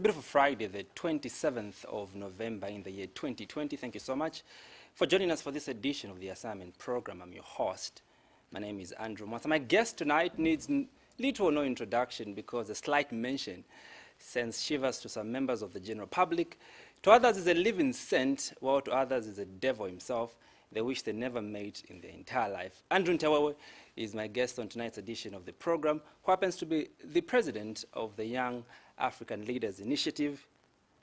beautiful Friday, the 27th of November in the year 2020. Thank you so much for joining us for this edition of the Assignment Program. I'm your host. My name is Andrew Mwasa. My guest tonight needs little or no introduction because a slight mention sends shivers to some members of the general public. To others is a living saint, while to others is a devil himself. They wish they never made in their entire life. Andrew Ntewewe is my guest on tonight's edition of the program, who happens to be the president of the Young African Leaders Initiative,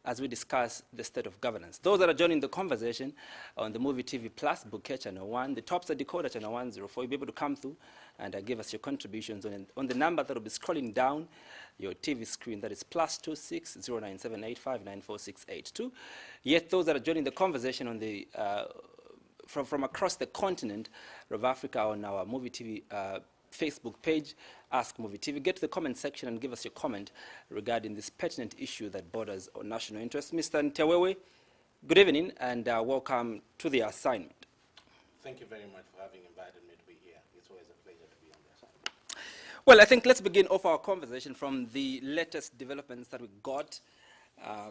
as we discuss the state of governance. Those that are joining the conversation on the Muvi TV Plus, Bouquet Channel 1, the Topstar Decoder Channel 104, you'll be able to come through and give us your contributions on the number that will be scrolling down your TV screen, that is +26 0978594682. Yet those that are joining the conversation on the from across the continent of Africa on our Muvi TV Facebook page, Ask Muvi TV. Get to the comment section and give us your comment regarding this pertinent issue that borders on national interest. Mr. Ntewewe, good evening and welcome to the assignment. Thank you very much for having invited me to be here. It's always a pleasure to be on the assignment. Well, I think let's begin off our conversation from the latest developments that we got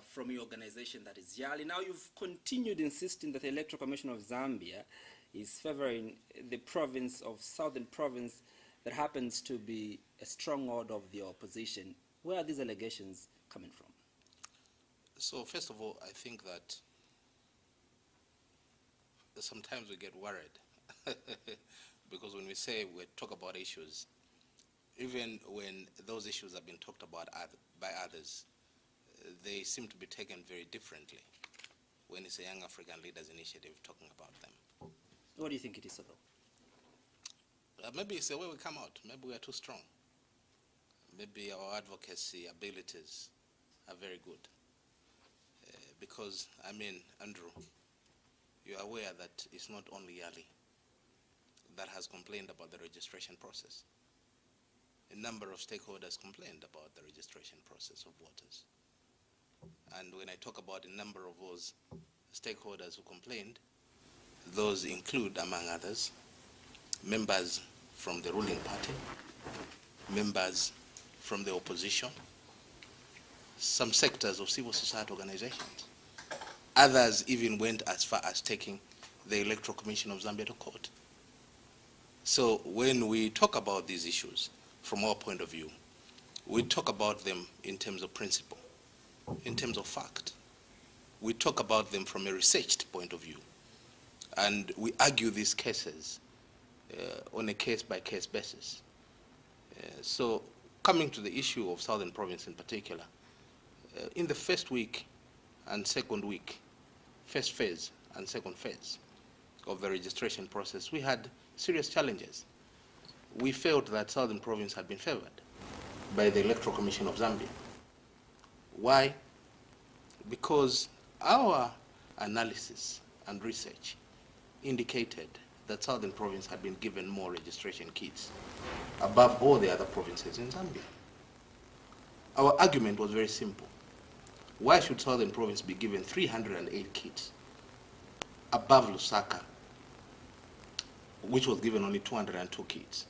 from your organization, that is YALI. Now, you've continued insisting that the Electoral Commission of Zambia is favoring the province of Southern Province that happens to be a stronghold of the opposition. Where are these allegations coming from? So, first of all, I think that sometimes we get worried because when we say we talk about issues, even when those issues have been talked about by others, they seem to be taken very differently when it's a Young African Leaders Initiative talking about them. What do you think it is about? Maybe it's the way we come out. Maybe we are too strong. Maybe our advocacy abilities are very good. Because, I mean, Andrew, you are aware that it's not only YALI that has complained about the registration process. A number of stakeholders complained about the registration process of voters. And when I talk about a number of those stakeholders who complained, those include, among others, members from the ruling party, members from the opposition, some sectors of civil society organizations. Others even went as far as taking the Electoral Commission of Zambia to court. So when we talk about these issues, from our point of view, we talk about them in terms of principle, in terms of fact. We talk about them from a researched point of view. And we argue these cases on a case-by-case basis. So coming to the issue of Southern Province in particular, in the first week and second week, first phase and second phase of the registration process, we had serious challenges. We felt that Southern Province had been favored by the Electoral Commission of Zambia. Why? Because our analysis and research indicated that Southern Province had been given more registration kits above all the other provinces in Zambia. Our argument was very simple. Why should Southern Province be given 308 kits above Lusaka, which was given only 202 kits?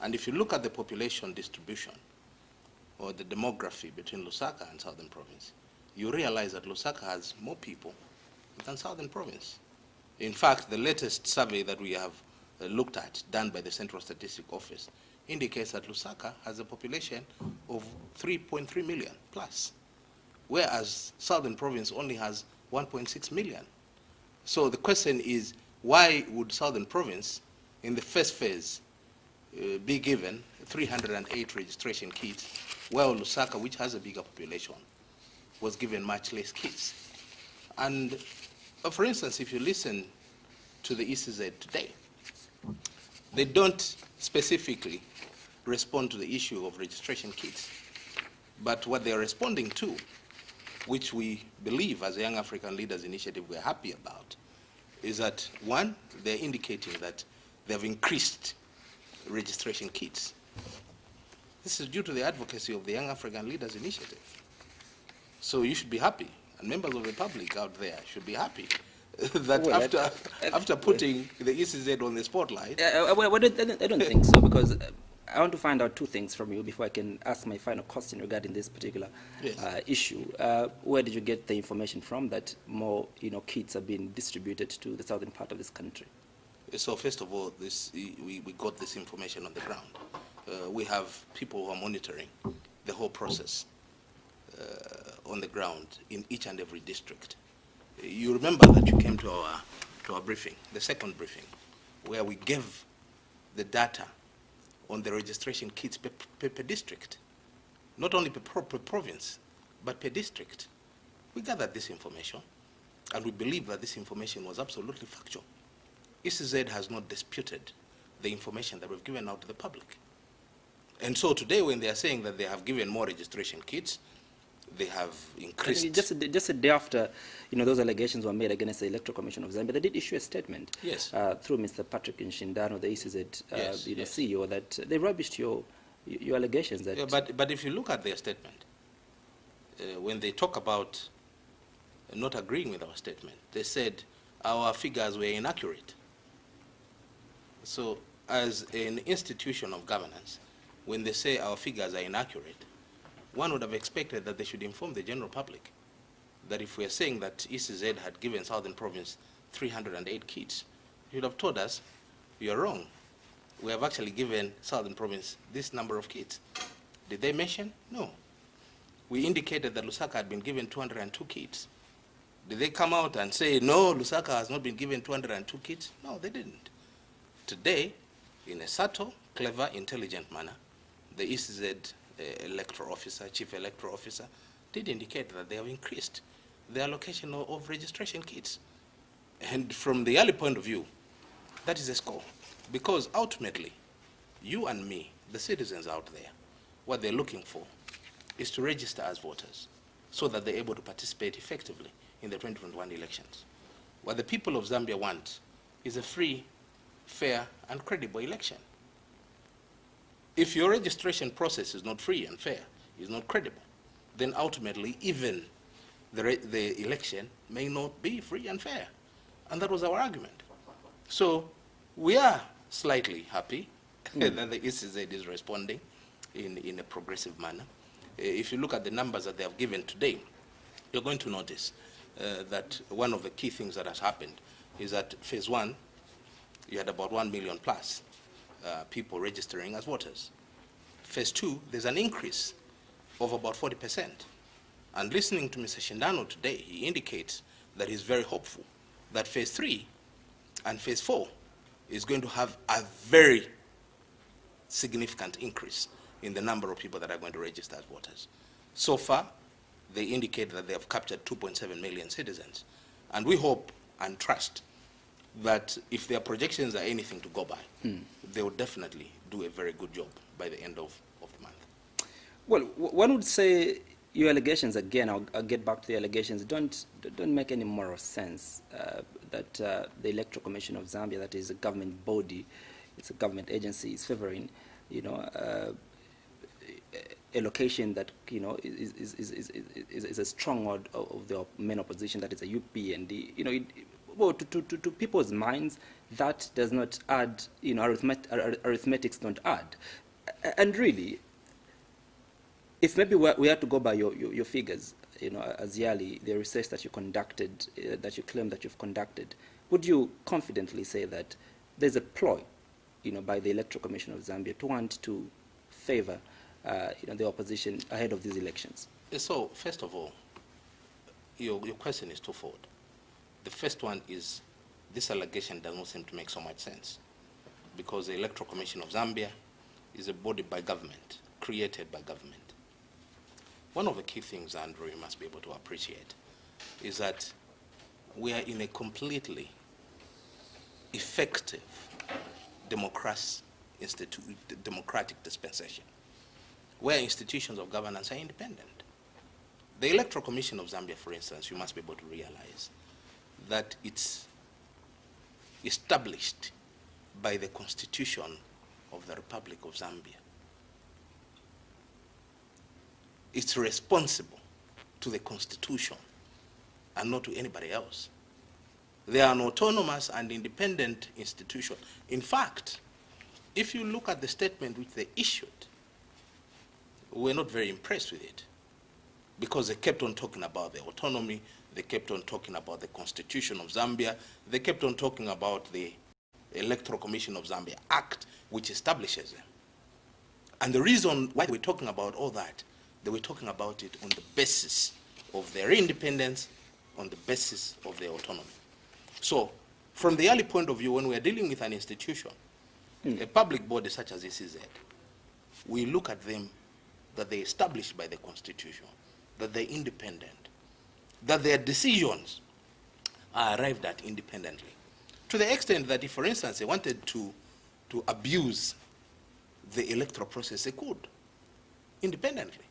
And if you look at the population distribution or the demography between Lusaka and Southern Province, you realize that Lusaka has more people than Southern Province. In fact, the latest survey that we have looked at, done by the Central Statistics Office, indicates that Lusaka has a population of 3.3 million plus, whereas Southern Province only has 1.6 million. So the question is, why would Southern Province, in the first phase, be given 308 registration kits, while Lusaka, which has a bigger population, was given much less kits? And for instance, if you listen to the ECZ today, they don't specifically respond to the issue of registration kits. But what they're responding to, which we believe as a Young African Leaders Initiative we're happy about, is that, one, they're indicating that they've increased registration kits. This is due to the advocacy of the Young African Leaders Initiative. So you should be happy, and members of the public out there should be happy that after putting the ECZ on the spotlight. I don't think so, because I want to find out two things from you before I can ask my final question regarding this particular issue. Where did you get the information from that more, kits are being distributed to the southern part of this country? So first of all, we got this information on the ground. We have people who are monitoring the whole process on the ground in each and every district. You remember that you came to our briefing, the second briefing, where we gave the data on the registration kits per district, not only per province, but per district. We gathered this information, and we believe that this information was absolutely factual. ECZ has not disputed the information that we've given out to the public. And so today, when they are saying that they have given more registration kits, they have increased. Just a day after, those allegations were made against the Electoral Commission of Zambia, they did issue a statement through Mr. Patrick Nshindano, the ECZ CEO, that they rubbished your allegations. That but if you look at their statement, when they talk about not agreeing with our statement, they said our figures were inaccurate. So as an institution of governance, when they say our figures are inaccurate, one would have expected that they should inform the general public that if we are saying that ECZ had given Southern Province 308 kits, you would have told us, you're wrong. We have actually given Southern Province this number of kits. Did they mention? No. We indicated that Lusaka had been given 202 kits. Did they come out and say, no, Lusaka has not been given 202 kits? No, they didn't. Today, in a subtle, clever, intelligent manner, the ECZ electoral officer, chief electoral officer, did indicate that they have increased the allocation of registration kits. And from the YALI point of view, that is a score. Because ultimately, you and me, the citizens out there, what they're looking for is to register as voters so that they're able to participate effectively in the 2021 elections. What the people of Zambia want is a free, fair, and credible election. If your registration process is not free and fair, is not credible, then ultimately even the election may not be free and fair. And that was our argument. So we are slightly happy that the ECZ is responding in a progressive manner. If you look at the numbers that they have given today, you're going to notice that one of the key things that has happened is that phase one, you had about 1 million plus people registering as voters. Phase two, there's an increase of about 40%. And listening to Mr. Shindano today, he indicates that he's very hopeful that phase three and phase four is going to have a very significant increase in the number of people that are going to register as voters. So far, they indicate that they have captured 2.7 million citizens. And we hope and trust that if their projections are anything to go by, they will definitely do a very good job by the end of the month. Well, one would say your allegations, again, I'll get back to the allegations, don't make any moral sense that the Electoral Commission of Zambia, that is a government body, it's a government agency, is favoring, a location that, is a stronghold of the main opposition, that is a UPND. Well, to people's minds, that does not add, arithmetics don't add. And really, if maybe we had to go by your figures, as YALI, the research that you conducted, that you claim that you've conducted, would you confidently say that there's a ploy, by the Electoral Commission of Zambia to want to favor, the opposition ahead of these elections? So, first of all, your question is twofold. The first one is this allegation does not seem to make so much sense because the Electoral Commission of Zambia is a body by government, created by government. One of the key things, Andrew, you must be able to appreciate is that we are in a completely effective democratic dispensation where institutions of governance are independent. The Electoral Commission of Zambia, for instance, you must be able to realize that it's established by the Constitution of the Republic of Zambia. It's responsible to the Constitution and not to anybody else. They are an autonomous and independent institution. In fact, if you look at the statement which they issued, we're not very impressed with it, because they kept on talking about the autonomy, they kept on talking about the Constitution of Zambia, they kept on talking about the Electoral Commission of Zambia Act, which establishes them. And the reason why they were talking about all that, they were talking about it on the basis of their independence, on the basis of their autonomy. So, from the YALI point of view, when we are dealing with an institution, a public body such as ECZ, we look at them that they're established by the Constitution, that they're independent, that their decisions are arrived at independently. To the extent that if, for instance, they wanted to abuse the electoral process, they could, independently.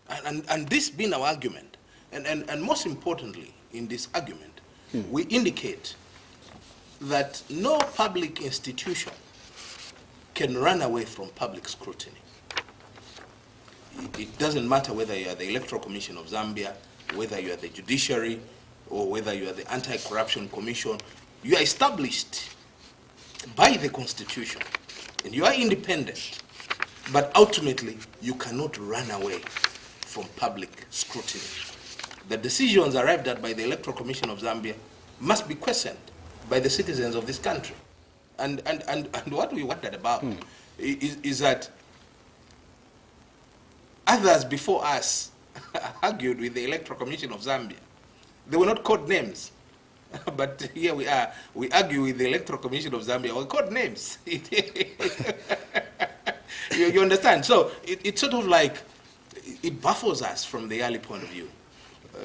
And this being our argument, and most importantly in this argument, we indicate that no public institution can run away from public scrutiny. It doesn't matter whether you are the Electoral Commission of Zambia, whether you are the judiciary, or whether you are the Anti-Corruption Commission. You are established by the Constitution, and you are independent, but ultimately you cannot run away from public scrutiny. The decisions arrived at by the Electoral Commission of Zambia must be questioned by the citizens of this country. And what we wondered about is that others before us argued with the Electoral Commission of Zambia. They were not code names. But here we are, we argue with the Electoral Commission of Zambia, or code names. you understand? So it's sort of like, it baffles us from the YALI point of view.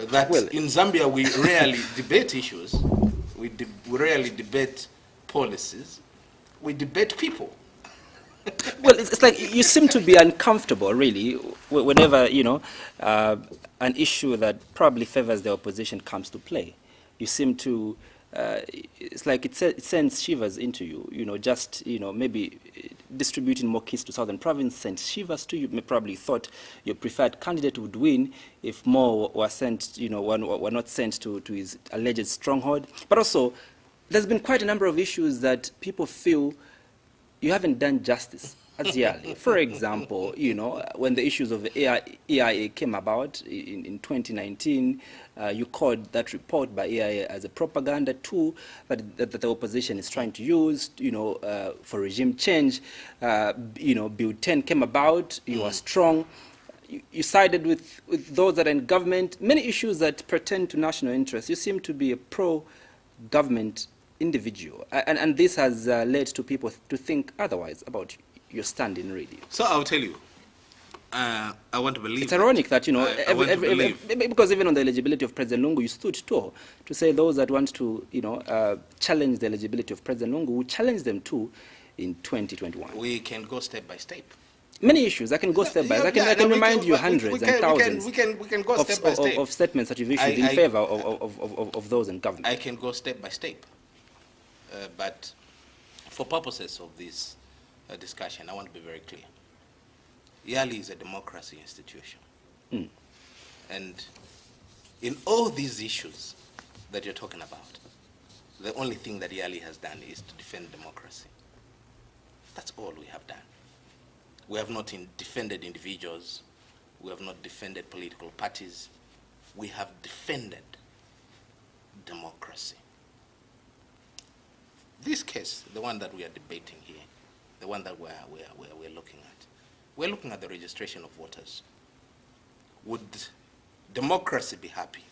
That in Zambia we rarely debate issues, we rarely debate policies, we debate people. Well, it's like you seem to be uncomfortable, really, whenever, you know, an issue that probably favors the opposition comes to play. You seem to, it's like it sends shivers into you, you know, just, you know, maybe distributing more keys to Southern Province sends shivers to you. You probably thought your preferred candidate would win if more were sent, you know, were not sent to his alleged stronghold. But also, there's been quite a number of issues that people feel you haven't done justice as YALI. For example, you know, when the issues of the EIA came about in 2019, you called that report by EIA as a propaganda tool that the opposition is trying to use, you know, for regime change. You know, Bill 10 came about, you are strong. You sided with those that are in government. Many issues that pertain to national interest. You seem to be a pro-government individual, and this has led to people to think otherwise about your standing, really. So I'll tell you, I want to believe. It's ironic that, you know, because even on the eligibility of President Lungu, you stood tall to say those that want to, you know, challenge the eligibility of President Lungu will challenge them too in 2021. We can go step by step. Many issues. I can go step by step. I can remind you hundreds and thousands we can go step by step of statements that you've issued in favor of those in government. I can go step by step. But for purposes of this discussion, I want to be very clear. YALI is a democracy institution. And in all these issues that you're talking about, the only thing that YALI has done is to defend democracy. That's all we have done. We have not defended individuals. We have not defended political parties. We have defended democracy. This case, the one that we are debating here, the one that we're looking at, we're looking at the registration of voters. Would democracy be happy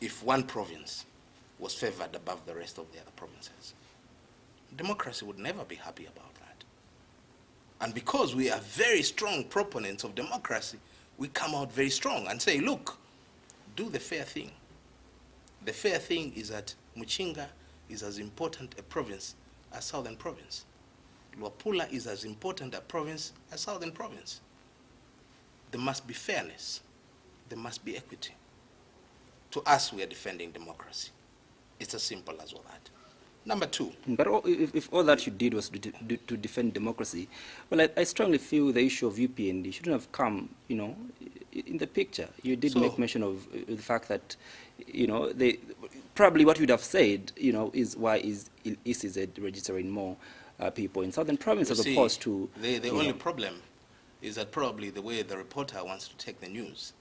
if one province was favored above the rest of the other provinces? Democracy would never be happy about that. And because we are very strong proponents of democracy, we come out very strong and say, look, do the fair thing. The fair thing is that Muchinga is as important a province as Southern Province. Luapula is as important a province as Southern Province. There must be fairness. There must be equity. To us, we are defending democracy. It's as simple as all that. Number two. But if all that you did was to defend democracy, well, I strongly feel the issue of UPND shouldn't have come, you know, in the picture. You did make mention of the fact that, you know, probably what you'd have said, is why is ECZ registering more people in southern province as opposed to... The only problem is that probably the way the reporter wants to take the news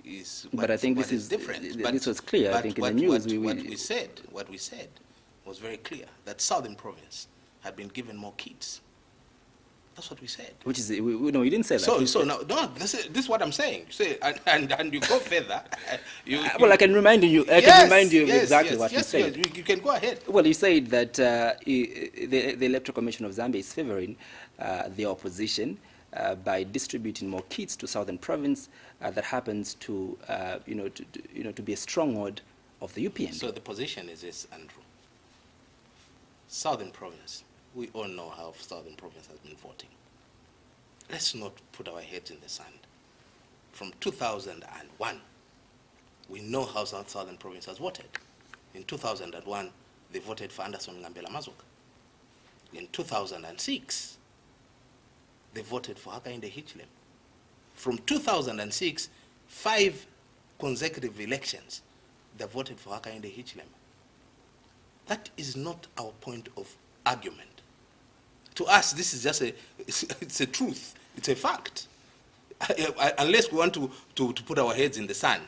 is but I think this is different. This was clear. I think in the news what we said was very clear, that southern province had been given more kits. That's what we said. Which is, no, you didn't say that. This is what I'm saying. You say, and you go further. Well, I can remind you. I can remind you exactly what you said. You can go ahead. Well, you said that the Electoral Commission of Zambia is favoring the opposition by distributing more kits to southern province. That happens to, to be a stronghold of the UPN. So the position is this, Andrew. Southern province. We all know how southern province has been voting. Let's not put our heads in the sand. From 2001, we know how southern province has voted. In 2001, they voted for Anderson Ngambela Mazoka. In 2006, they voted for Hakainde Hichilema. From 2006, 5 consecutive elections, they voted for Hakainde Hichilema. That is not our point of argument. To us, this is just it's a truth. It's a fact. Unless we want to put our heads in the sand,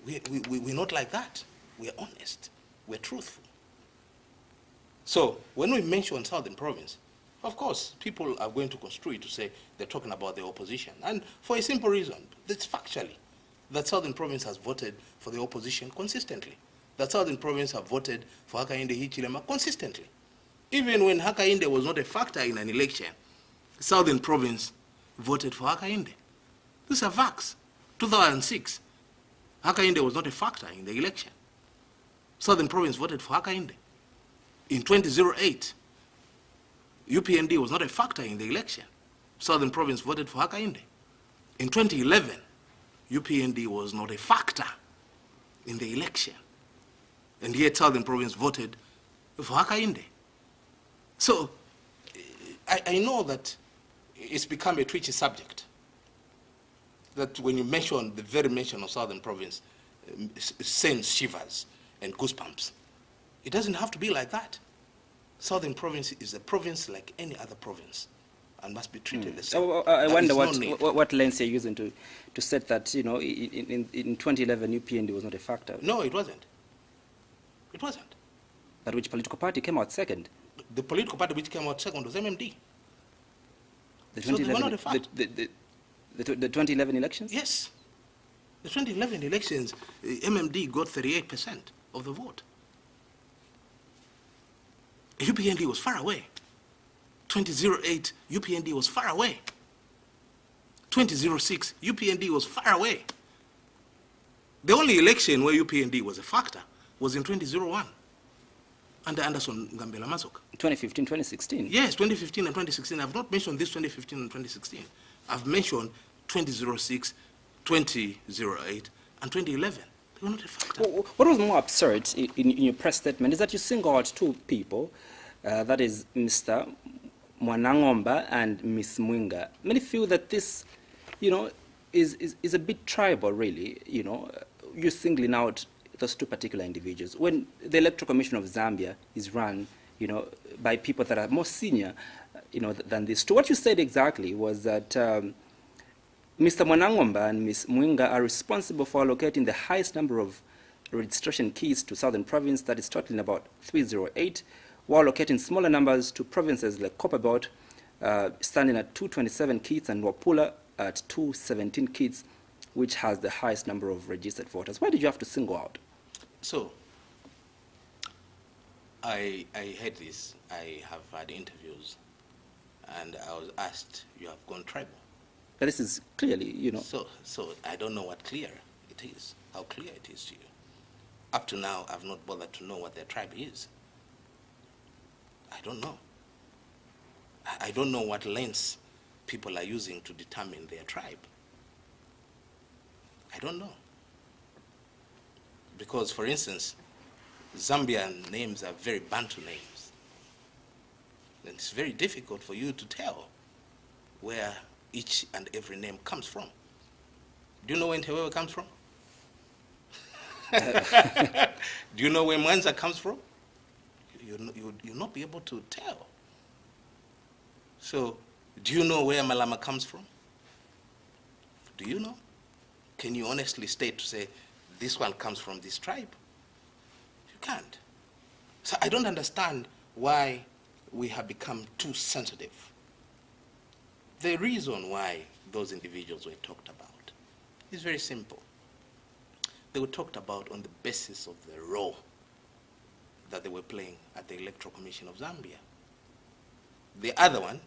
we're not like that. We're honest. We're truthful. So when we mention southern province, of course, people are going to construe it to say they're talking about the opposition. And for a simple reason, that's factually, that southern province has voted for the opposition consistently. That southern province have voted for Hakainde Hichilema consistently. Even when Hakainde was not a factor in an election, southern province voted for Hakainde. These are facts. 2006, Hakainde was not a factor in the election. Southern province voted for Hakainde. In 2008, UPND was not a factor in the election. Southern province voted for Hakainde. In 2011, UPND was not a factor in the election. And yet southern province voted for Hakainde. So I know that it's become a twitchy subject. That when you mention the very mention of southern province, sends shivers and goosebumps. It doesn't have to be like that. Southern province is a province like any other province and must be treated the same. I wonder what lens you're using to set that, in 2011 UPND was not a factor. No, it wasn't. It wasn't. But which political party came out second? The political party which came out second was MMD. The 2011 elections? Yes. The 2011 elections, MMD got 38% of the vote. UPND was far away. 2008, UPND was far away. 2006, UPND was far away. The only election where UPND was a factor was in 2001 under Anderson Ngambela Mazoka. 2015, 2016? Yes, 2015 and 2016. I've not mentioned this 2015 and 2016. I've mentioned 2006, 2008, and 2011. They were not a factor. What was more absurd in your press statement is that you single out 2 people, that is Mr. Mwanangomba and Ms. Mwinga. Many feel that this, is a bit tribal, really, you're singling out those 2 particular individuals. When the Electoral Commission of Zambia is run, by people that are more senior, than these 2. What you said exactly was that Mr. Mwanangomba and Ms. Mwinga are responsible for allocating the highest number of registration keys to Southern Province, that is totaling about 308, while allocating smaller numbers to provinces like Copperbelt, standing at 227 kits, and Wapula at 217 kits, which has the highest number of registered voters. Why did you have to single out? So, I heard this. I have had interviews, and I was asked, you have gone tribal. But this is clearly, So I don't know what clear it is, how clear it is to you. Up to now, I've not bothered to know what their tribe is. I don't know. I don't know what lens people are using to determine their tribe. I don't know. Because, for instance, Zambian names are very Bantu names. And it's very difficult for you to tell where each and every name comes from. Do you know where Ntewewe comes from? Do you know where Mwanza comes from? You'll not be able to tell. So, do you know where Malama comes from? Do you know? Can you honestly state to say, this one comes from this tribe? You can't. So I don't understand why we have become too sensitive. The reason why those individuals were talked about is very simple. They were talked about on the basis of the role that they were playing at the Electoral Commission of Zambia. The other one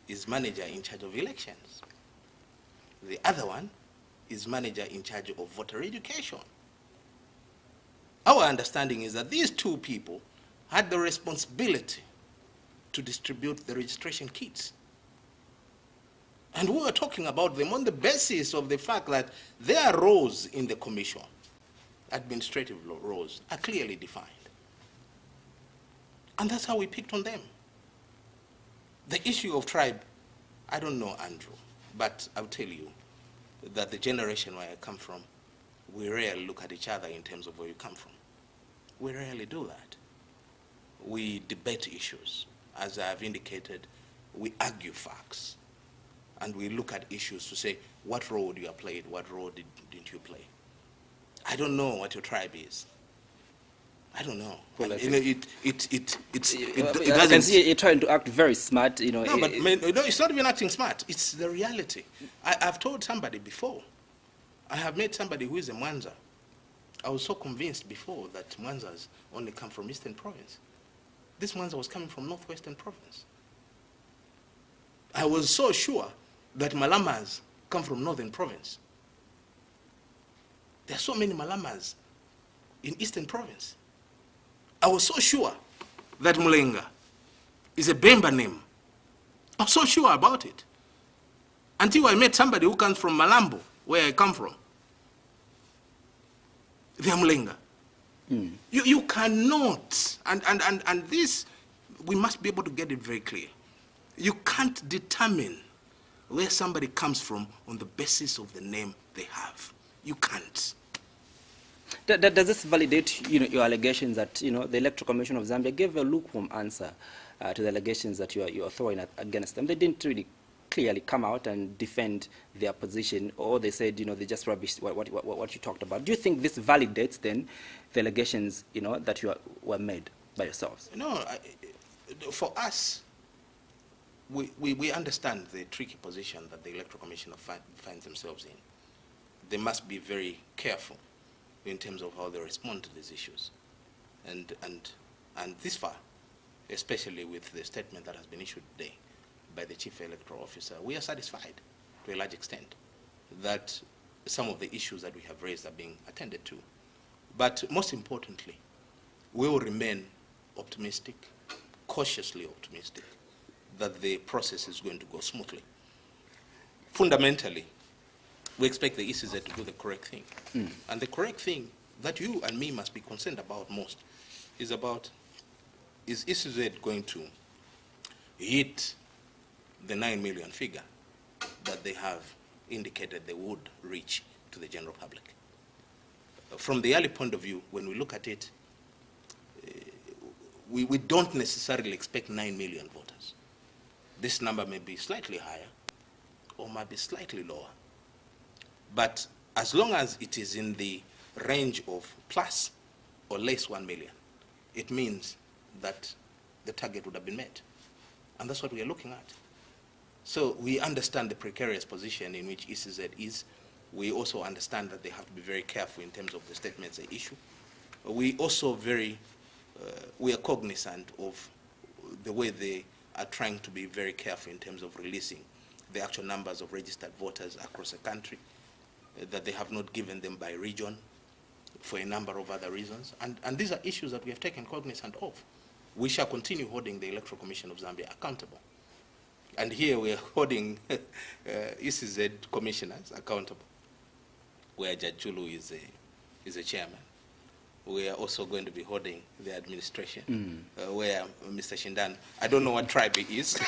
is manager in charge of elections. The other one is manager in charge of voter education. Our understanding is that these two people had the responsibility to distribute the registration kits. And we were talking about them on the basis of the fact that their roles in the commission, administrative roles, are clearly defined. And that's how we picked on them. The issue of tribe, I don't know, Andrew, but I'll tell you that the generation where I come from, we rarely look at each other in terms of where you come from. We rarely do that. We debate issues. As I've indicated, we argue facts. And we look at issues to say, what role you have played, what role didn't you play? I don't know what your tribe is. I don't know. Well, you know, it I doesn't. can see you're trying to act very smart, you know. No, but no, it's not even acting smart. It's the reality. I've told somebody before. I have met somebody who is a Mwanza. I was so convinced before that Mwanzas only come from Eastern Province. This Mwanza was coming from Northwestern Province. I was so sure that Malamas come from Northern Province. There are so many Malamas in Eastern Province. I was so sure that Mulenga is a Bemba name. I'm so sure about it. Until I met somebody who comes from Malambo, where I come from. They are Mulenga. Mm. You cannot, and this, we must be able to get it very clear. You can't determine where somebody comes from on the basis of the name they have. You can't. Does this validate, your allegations that, the Electoral Commission of Zambia gave a lukewarm answer to the allegations that you are throwing against them? They didn't really clearly come out and defend their position, or they said, they just rubbished what you talked about. Do you think this validates then the allegations, that were made by yourselves? No, for us, we understand the tricky position that the Electoral Commission finds themselves in. They must be very careful in terms of how they respond to these issues. And this far, especially with the statement that has been issued today by the Chief Electoral Officer, we are satisfied to a large extent that some of the issues that we have raised are being attended to. But most importantly, we will remain optimistic, cautiously optimistic, that the process is going to go smoothly. Fundamentally, we expect the ECZ to do the correct thing. Mm. And the correct thing that you and me must be concerned about most is ECZ going to hit the 9 million figure that they have indicated they would reach to the general public. From the YALI point of view, when we look at it, we don't necessarily expect 9 million voters. This number may be slightly higher or might be slightly lower. But as long as it is in the range of plus or less 1 million, it means that the target would have been met. And that's what we are looking at. So we understand the precarious position in which ECZ is. We also understand that they have to be very careful in terms of the statements they issue. We also we are cognizant of the way they are trying to be very careful in terms of releasing the actual numbers of registered voters across the country, that they have not given them by region for a number of other reasons. And these are issues that we have taken cognizance of. We shall continue holding the Electoral Commission of Zambia accountable. And here we are holding ECZ commissioners accountable, where Judge Chulu is a chairman. We are also going to be holding the administration, where Mr. Shindan, I don't know what tribe he is.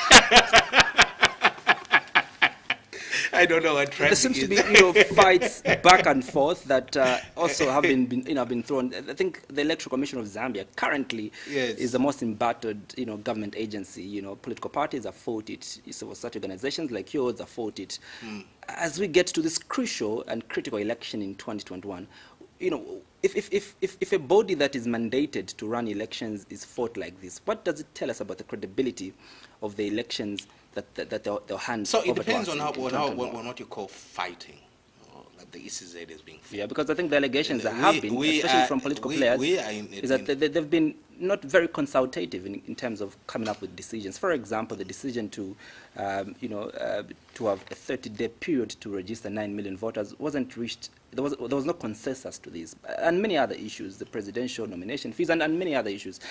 I don't know what There traffic seems is. to be, fights back and forth that also have been thrown. I think the Electoral Commission of Zambia currently Yes. is the most embattled, government agency. Political parties have fought it. So such organizations like yours have fought it. As we get to this crucial and critical election in 2021, if a body that is mandated to run elections is fought like this, what does it tell us about the credibility of the elections that they'll hand So it over to depends us on in 2021? what you call fighting, or like the ECZ is being fought. Yeah, because I think the allegations that We- have been, we especially are- from political we- players, we are is that they've been not very consultative in terms of coming up with decisions. For example, the decision to, to have a 30-day period to register 9 million voters wasn't reached. There was no consensus to this, and many other issues, the presidential nomination fees, and many other issues.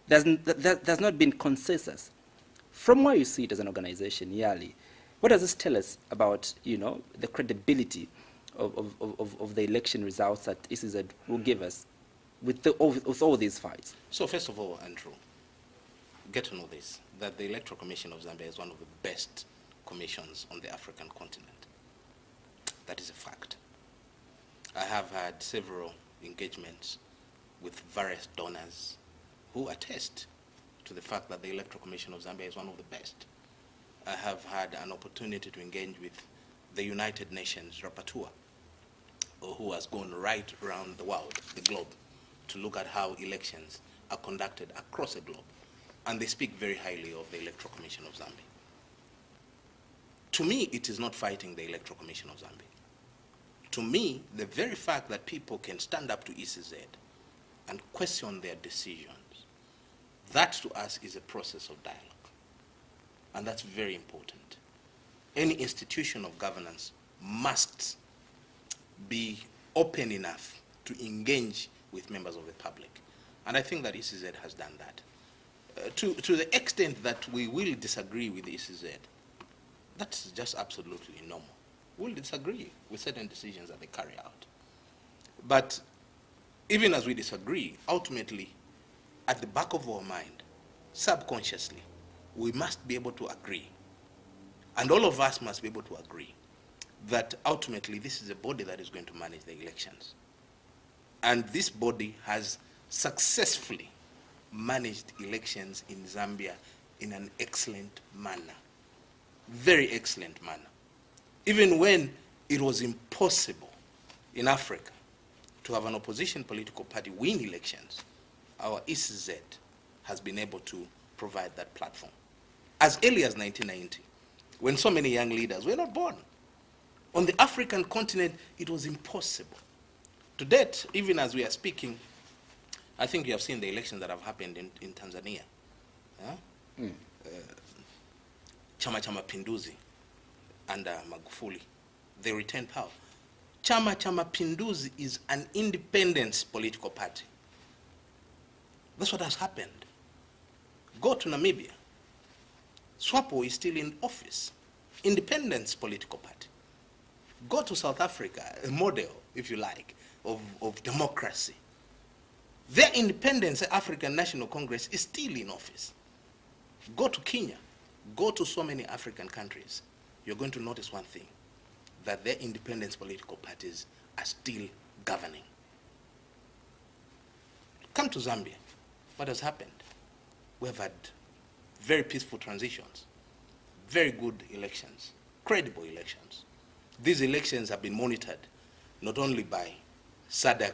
There's not been consensus. From where you see it as an organization, YALI, what does this tell us about, the credibility of the election results that ECZ will give us with all these fights? So first of all, Andrew, get to know this, that the Electoral Commission of Zambia is one of the best commissions on the African continent. That is a fact. I have had several engagements with various donors who attest to the fact that the Electoral Commission of Zambia is one of the best. I have had an opportunity to engage with the United Nations rapporteur, who has gone right around the world, the globe, to look at how elections are conducted across the globe. And they speak very highly of the Electoral Commission of Zambia. To me, it is not fighting the Electoral Commission of Zambia. To me, the very fact that people can stand up to ECZ and question their decisions, that to us is a process of dialogue. And that's very important. Any institution of governance must be open enough to engage with members of the public. And I think that ECZ has done that. To the extent that we will disagree with ECZ, that's just absolutely normal. We'll disagree with certain decisions that they carry out. But even as we disagree, ultimately, at the back of our mind, subconsciously, we must be able to agree. And all of us must be able to agree that ultimately this is a body that is going to manage the elections. And this body has successfully managed elections in Zambia in an excellent manner. Very excellent manner. Even when it was impossible in Africa to have an opposition political party win elections, our ECZ has been able to provide that platform. As early as 1990, when so many young leaders were not born. On the African continent, it was impossible. To date, even as we are speaking, I think you have seen the elections that have happened in Tanzania. Chama cha Mapinduzi under Magufuli, they retained power. Chama cha Mapinduzi is an independence political party. That's what has happened. Go to Namibia. SWAPO is still in office. Independence political party. Go to South Africa, a model, if you like, of democracy. Their independence, the African National Congress, is still in office. Go to Kenya. Go to so many African countries. You're going to notice one thing, that their independence political parties are still governing. Come to Zambia. What has happened? We have had very peaceful transitions, very good elections, credible elections. These elections have been monitored not only by SADC,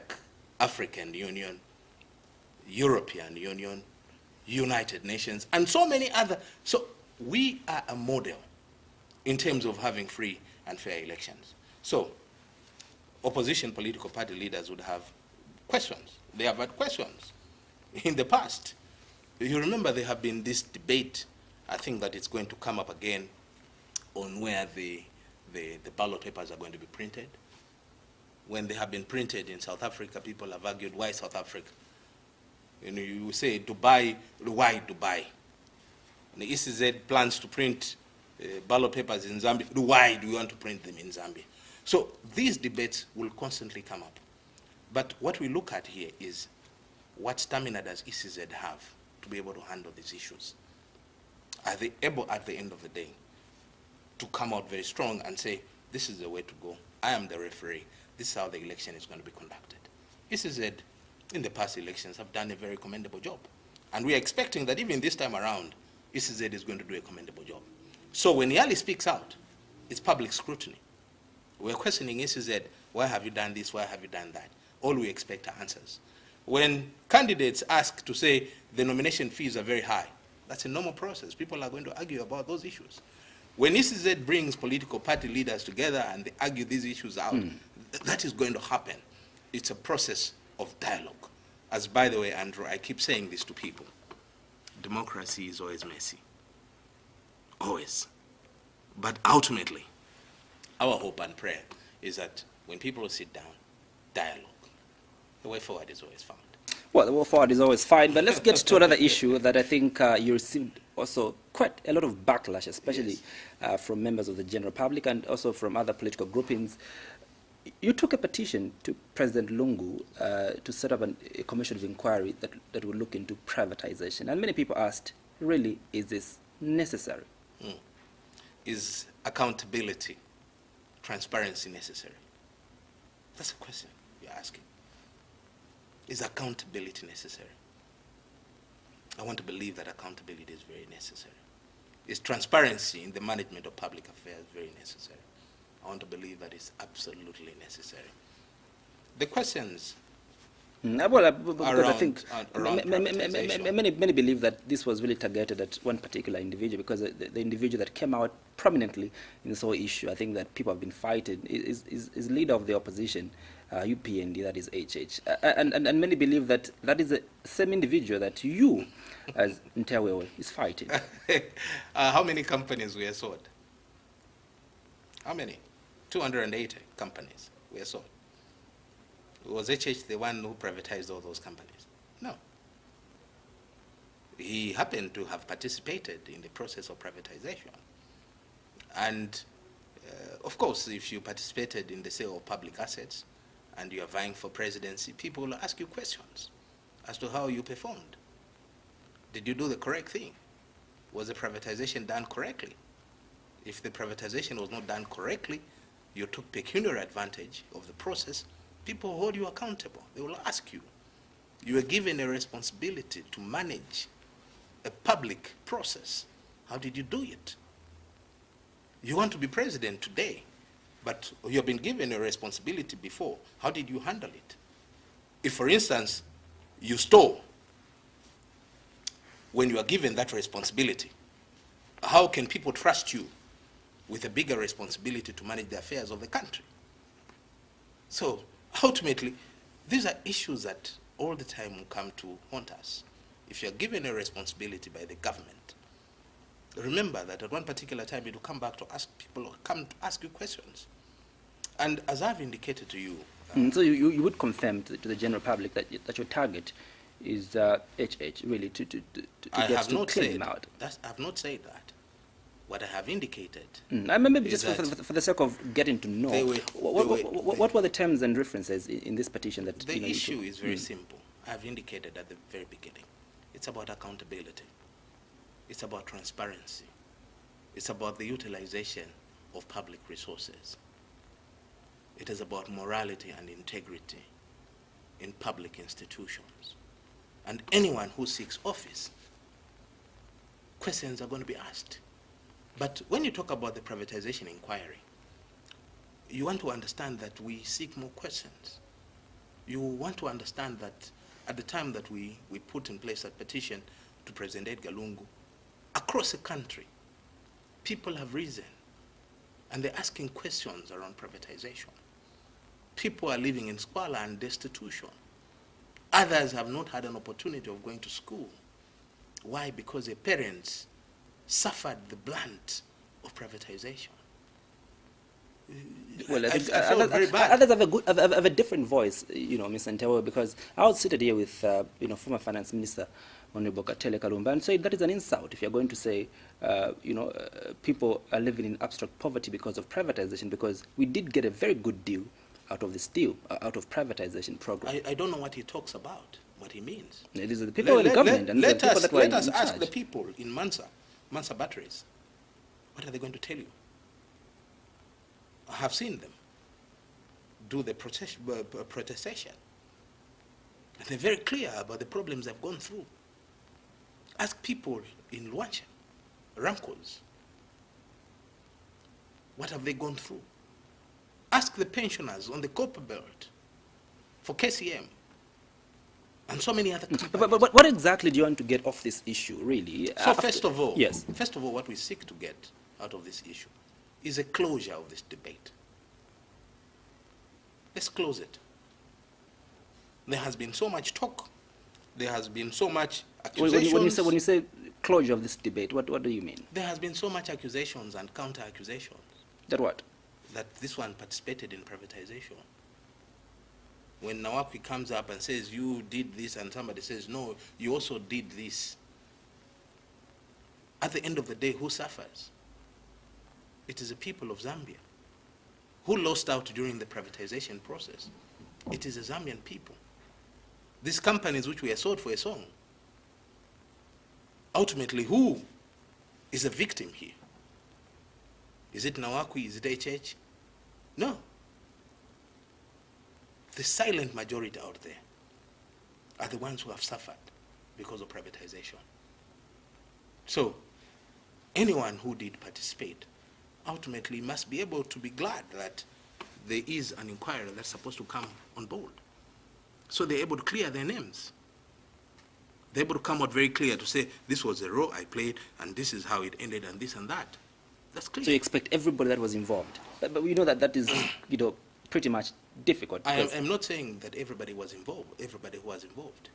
African Union, European Union, United Nations, and so many other. So we are a model in terms of having free and fair elections. So opposition political party leaders would have questions. They have had questions in the past. You remember there have been this debate, I think that it's going to come up again, on where the ballot papers are going to be printed. When they have been printed in South Africa, people have argued, why South Africa? You say Dubai, why Dubai? And the ECZ plans to print ballot papers in Zambia. Why do you want to print them in Zambia? So these debates will constantly come up. But what we look at here is what stamina does ECZ have to be able to handle these issues? Are they able at the end of the day to come out very strong and say, this is the way to go. I am the referee. This is how the election is going to be conducted. ECZ, in the past elections, have done a very commendable job. And we are expecting that even this time around, ECZ is going to do a commendable job. So when YALI speaks out, it's public scrutiny. We're questioning ECZ, why have you done this, why have you done that? All we expect are answers. When candidates ask to say the nomination fees are very high, that's a normal process. People are going to argue about those issues. When ECZ brings political party leaders together and they argue these issues out, that is going to happen. It's a process of dialogue. As, by the way, Andrew, I keep saying this to people. Democracy is always messy. Always. But ultimately, our hope and prayer is that when people sit down, dialogue, the way forward is always found. Well, the way forward is always fine, but let's get to another issue that I think you received also quite a lot of backlash, especially from members of the general public and also from other political groupings. You took a petition to President Lungu to set up a commission of inquiry that would look into privatization. And many people asked, really, is this necessary? Is accountability, transparency necessary? That's a question you're asking. Is accountability necessary? I want to believe that accountability is very necessary. Is transparency in the management of public affairs very necessary? I want to believe that it's absolutely necessary. The questions because I think many believe that this was really targeted at one particular individual, because the individual that came out prominently in this whole issue, I think that people have been fighting, is leader of the opposition, UPND, that is HH. And many believe that that is the same individual that you, as Ntewewe, is fighting. How many companies were sold? How many? 280 companies were sold. Was HH the one who privatized all those companies? No. He happened to have participated in the process of privatization. And of course, if you participated in the sale of public assets and you are vying for presidency, people will ask you questions as to how you performed. Did you do the correct thing? Was the privatization done correctly? If the privatization was not done correctly, you took pecuniary advantage of the process, people hold you accountable. They will ask you. You are given a responsibility to manage a public process. How did you do it? You want to be president today, but you have been given a responsibility before. How did you handle it? If, for instance, you stole when you are given that responsibility, how can people trust you with a bigger responsibility to manage the affairs of the country? So ultimately, these are issues that all the time will come to haunt us. If you're given a responsibility by the government, remember that at one particular time it will come back to ask people, or come to ask you questions. And as I've indicated to you... so you would confirm to the general public that your target is HH, really, to get to clean him out? I have not said that. What I have indicated... I remember, just for the sake of getting to know, what were the terms and references in this petition that... The issue is very simple. I have indicated at the very beginning. It's about accountability. It's about transparency. It's about the utilization of public resources. It is about morality and integrity in public institutions. And anyone who seeks office, questions are going to be asked. But when you talk about the privatization inquiry, you want to understand that we seek more questions. You want to understand that at the time that we put in place a petition to President Edgar Lungu, across the country, people have risen and they're asking questions around privatization. People are living in squalor and destitution. Others have not had an opportunity of going to school. Why? Because their parents suffered the brunt of privatization. Well, I felt very bad. Others have a different voice, Mr. Ntewewe, because I was seated here with, former Finance Minister Honorable Katele Kalumba, and said that is an insult if you're going to say, people are living in abstract poverty because of privatization, because we did get a very good deal out of this deal, out of privatization program. I don't know what he talks about, what he means. It is the people in the government and the people that were in charge. Let us ask the people in Mansa Batteries. What are they going to tell you? I have seen them do the protestation. And they're very clear about the problems they've gone through. Ask people in Luancha, Ramcos, what have they gone through? Ask the pensioners on the Copper Belt for KCM and so many other companies. But what exactly do you want to get off this issue, really? So first of all, yes. What we seek to get out of this issue is a closure of this debate. Let's close it. There has been so much talk. There has been so much accusations. When you say closure of this debate, what do you mean? There has been so much accusations and counter-accusations. That what? That this one participated in privatization. When Nawakwi comes up and says, you did this, and somebody says, no, you also did this. At the end of the day, who suffers? It is the people of Zambia. Who lost out during the privatization process? It is the Zambian people. These companies which were sold for a song. Ultimately, who is a victim here? Is it Nawakwi? Is it HH? No. The silent majority out there are the ones who have suffered because of privatization. So, anyone who did participate ultimately must be able to be glad that there is an inquiry that's supposed to come on board. So they're able to clear their names. They're able to come out very clear to say, this was the role I played, and this is how it ended, and this and that. That's clear. So you expect everybody that was involved. But we know that is, pretty much difficult. I'm not saying that everybody was involved, everybody who was involved.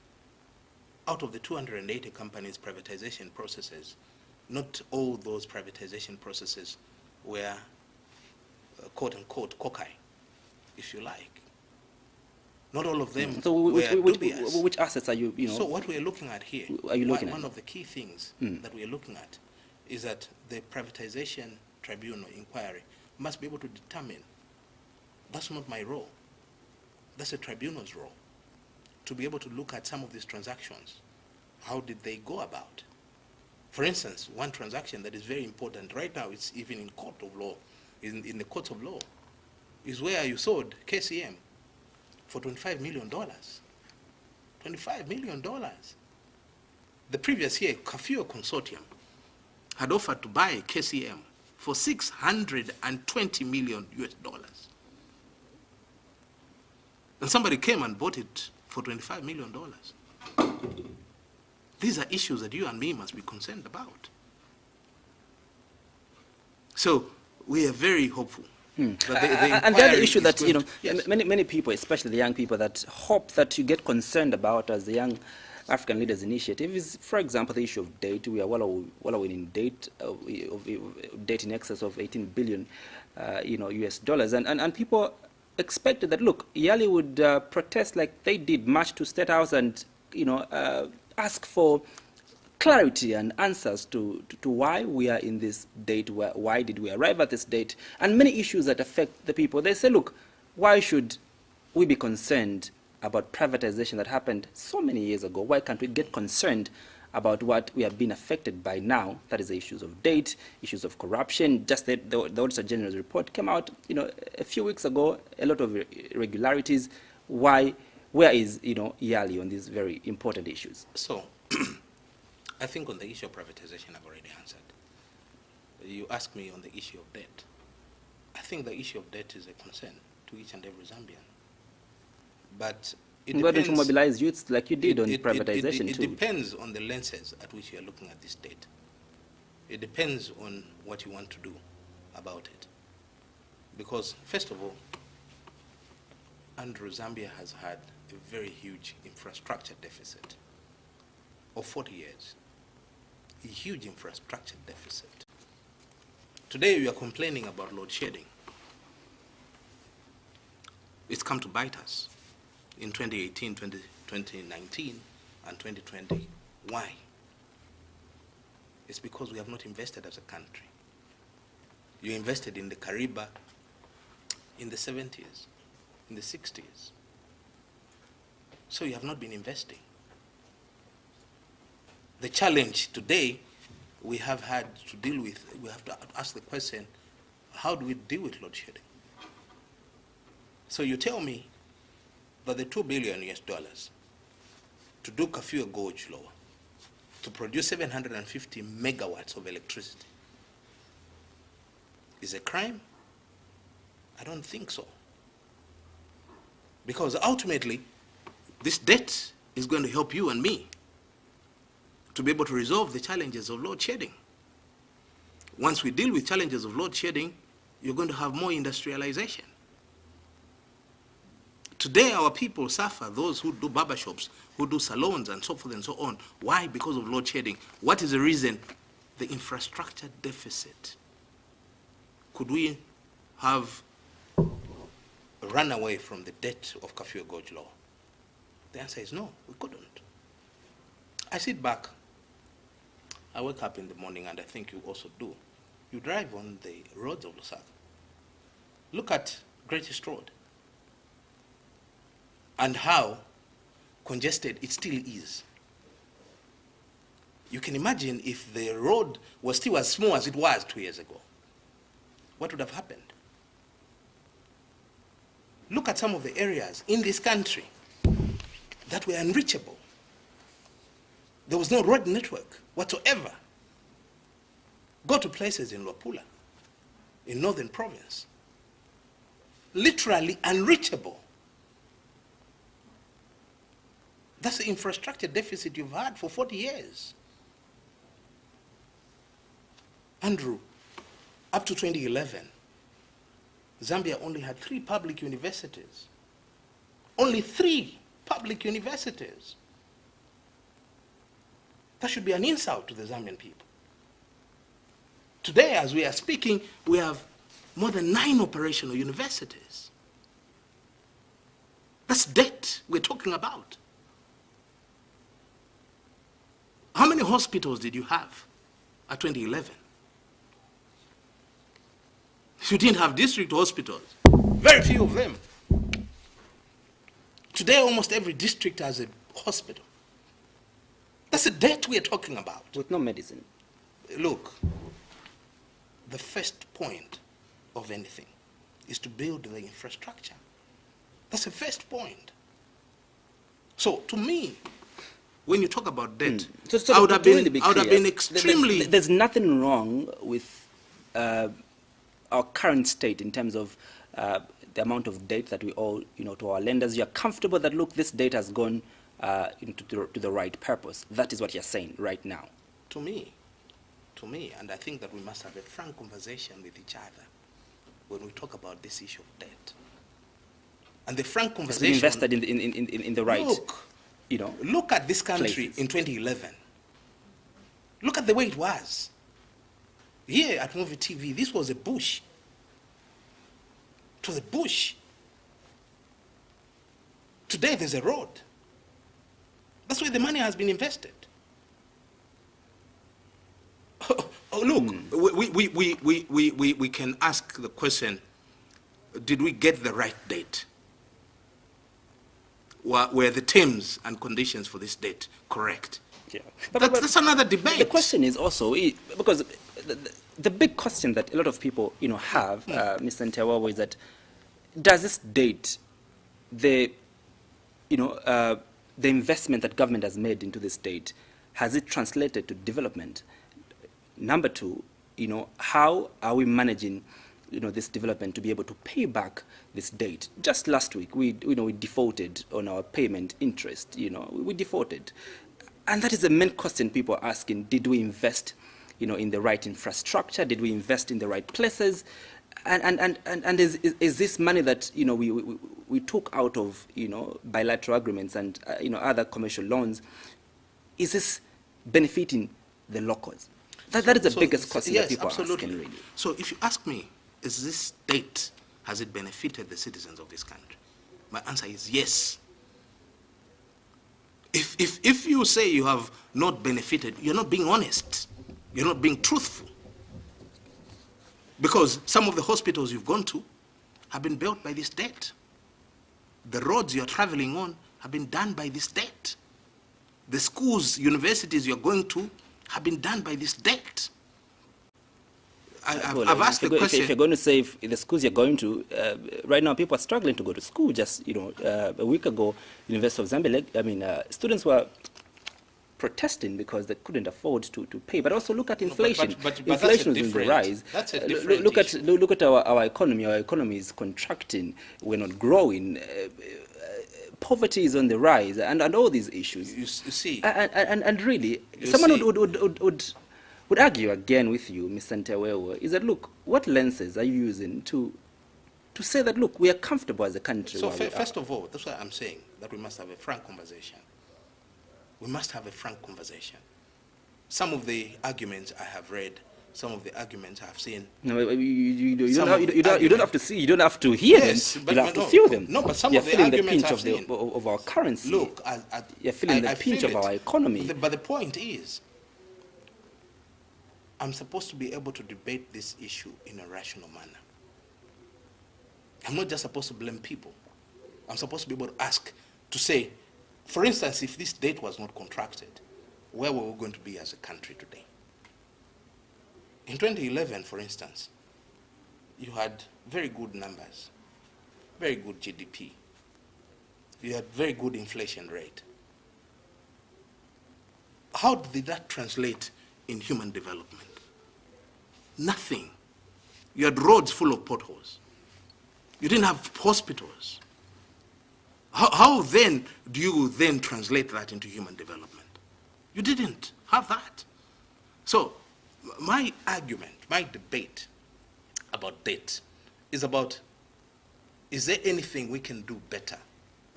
Out of the 280 companies' privatization processes, not all those privatization processes were quote-unquote cockeye, if you like. Not all of them were dubious. Which assets are you, So what we're looking at here, one of the key things that we're looking at is that the privatization tribunal inquiry must be able to determine, that's not my role, that's a tribunal's role, to be able to look at some of these transactions. How did they go about? For instance, one transaction that is very important right now, it's even in court of law, in the courts of law, is where you sold KCM for $25 million. $25 million. The previous year, Kafio Consortium had offered to buy KCM for $620 million US. And somebody came and bought it for $25 million. These are issues that you and me must be concerned about. So we are very hopeful. And the other issue that, yes, many people, especially the young people, that hope that you get concerned about as the Young African Leaders Initiative is, for example, the issue of debt. We are well in debt, debt in excess of 18 billion, US dollars. And people expected that, look, YALI would protest like they did, march to State House and, ask for clarity and answers to why we are in this date, why did we arrive at this date, and many issues that affect the people. They say, look, why should we be concerned about privatization that happened so many years ago? Why can't we get concerned about what we have been affected by now? That is the issues of date, issues of corruption. Just the Auditor General's report came out, a few weeks ago, a lot of irregularities. Where is, YALI on these very important issues? So, I think on the issue of privatization, I've already answered. You asked me on the issue of debt. I think the issue of debt is a concern to each and every Zambian. But it depends. Why don't you mobilize youths like you did on privatization too? It depends on the lenses at which you are looking at this debt. It depends on what you want to do about it. Because, first of all, Andrew, Zambia has had a very huge infrastructure deficit of 40 years. A huge infrastructure deficit. Today we are complaining about load shedding. It's come to bite us in 2018, 2019, and 2020. Why? It's because we have not invested as a country. You invested in the Kariba in the 70s, in the 60s. So you have not been investing. The challenge today we have had to deal with, we have to ask the question, how do we deal with load shedding? So you tell me that the $2 billion to do Kafue Gorge Lower, to produce 750 megawatts of electricity, is a crime? I don't think so. Because ultimately, this debt is going to help you and me to be able to resolve the challenges of load shedding. Once we deal with challenges of load shedding, you're going to have more industrialization. Today, our people suffer, those who do barbershops, who do salons, and so forth and so on. Why? Because of load shedding. What is the reason? The infrastructure deficit. Could we have run away from the debt of Kafue Gorge Law? The answer is no, we couldn't. I sit back, I wake up in the morning, and I think you also do. You drive on the roads of Lusaka. Look at Great East Road and how congested it still is. You can imagine if the road was still as small as it was 2 years ago, what would have happened? Look at some of the areas in this country that were unreachable. There was no road network whatsoever. Go to places in Luapula, in Northern Province, literally unreachable. That's the infrastructure deficit you've had for 40 years. Andrew, up to 2011, Zambia only had 3 public universities. Only 3 public universities. That should be an insult to the Zambian people. Today, as we are speaking, we have more than 9 operational universities. That's debt we're talking about. How many hospitals did you have at 2011? You didn't have district hospitals. Very few of them. Today, almost every district has a hospital. That's the debt we are talking about. With no medicine. Look, the first point of anything is to build the infrastructure. That's the first point. So, to me, when you talk about debt, I would have been extremely... There's nothing wrong with our current state in terms of the amount of debt that we owe, to our lenders. You're comfortable that, look, this debt has gone to the right purpose. That is what you're saying right now. To me, and I think that we must have a frank conversation with each other when we talk about this issue of debt. And the frank conversation... It's invested in the right... Look at this country places. In 2011. Look at the way it was. Here at Muvi TV, this was a bush. It was a bush. Today there's a road. That's where the money has been invested. Look, we can ask the question, did we get the right date? Were the terms and conditions for this date correct? Yeah. That's another debate. The question is also, because the big question that a lot of people have, Mr. Ntewewe, is that does this date, the investment that government has made into this date, has it translated to development? Number 2, how are we managing this development to be able to pay back this debt? Just last week, we defaulted on our payment interest. We defaulted, and that is the main question people are asking: did we invest, in the right infrastructure? Did we invest in the right places? And is this money that we took out of bilateral agreements and other commercial loans, is this benefiting the locals? That is the biggest question that people are asking, really. So if you ask me, is this date, has it benefited the citizens of this country? My answer is yes. If you say you have not benefited, you're not being honest. You're not being truthful. Because some of the hospitals you've gone to have been built by this debt. The roads you're traveling on have been done by this debt. The schools, universities you're going to have been done by this debt. I've asked the question. If you're going to say if the schools you're going to, right now people are struggling to go to school. Just, a week ago, University of Zambia, students were protesting because they couldn't afford to pay. But also look at inflation. But inflation is on the rise. That's a different look at our economy. Our economy is contracting. We're not growing. Poverty is on the rise, and all these issues. You see. And really, someone would argue again with you, Mr. Ntewewe, is that, look, what lenses are you using to say that, look, we are comfortable as a country? So first of all, that's why I'm saying that we must have a frank conversation. We must have a frank conversation. Some of the arguments I have read, some of the arguments I have seen. No, you don't have to see. You don't have to hear them. You have to feel them. No, but some you're of the feeling arguments the pinch of our currency. Look, you're feeling the pinch of our economy. But the point is, I'm supposed to be able to debate this issue in a rational manner. I'm not just supposed to blame people. I'm supposed to be able to ask, to say, for instance, if this debt was not contracted, where were we going to be as a country today? In 2011, for instance, you had very good numbers, very good GDP. You had very good inflation rate. How did that translate in human development? Nothing. You had roads full of potholes. You didn't have hospitals. How then do you then translate that into human development? You didn't have that. So my argument, my debate about debt is about, is there anything we can do better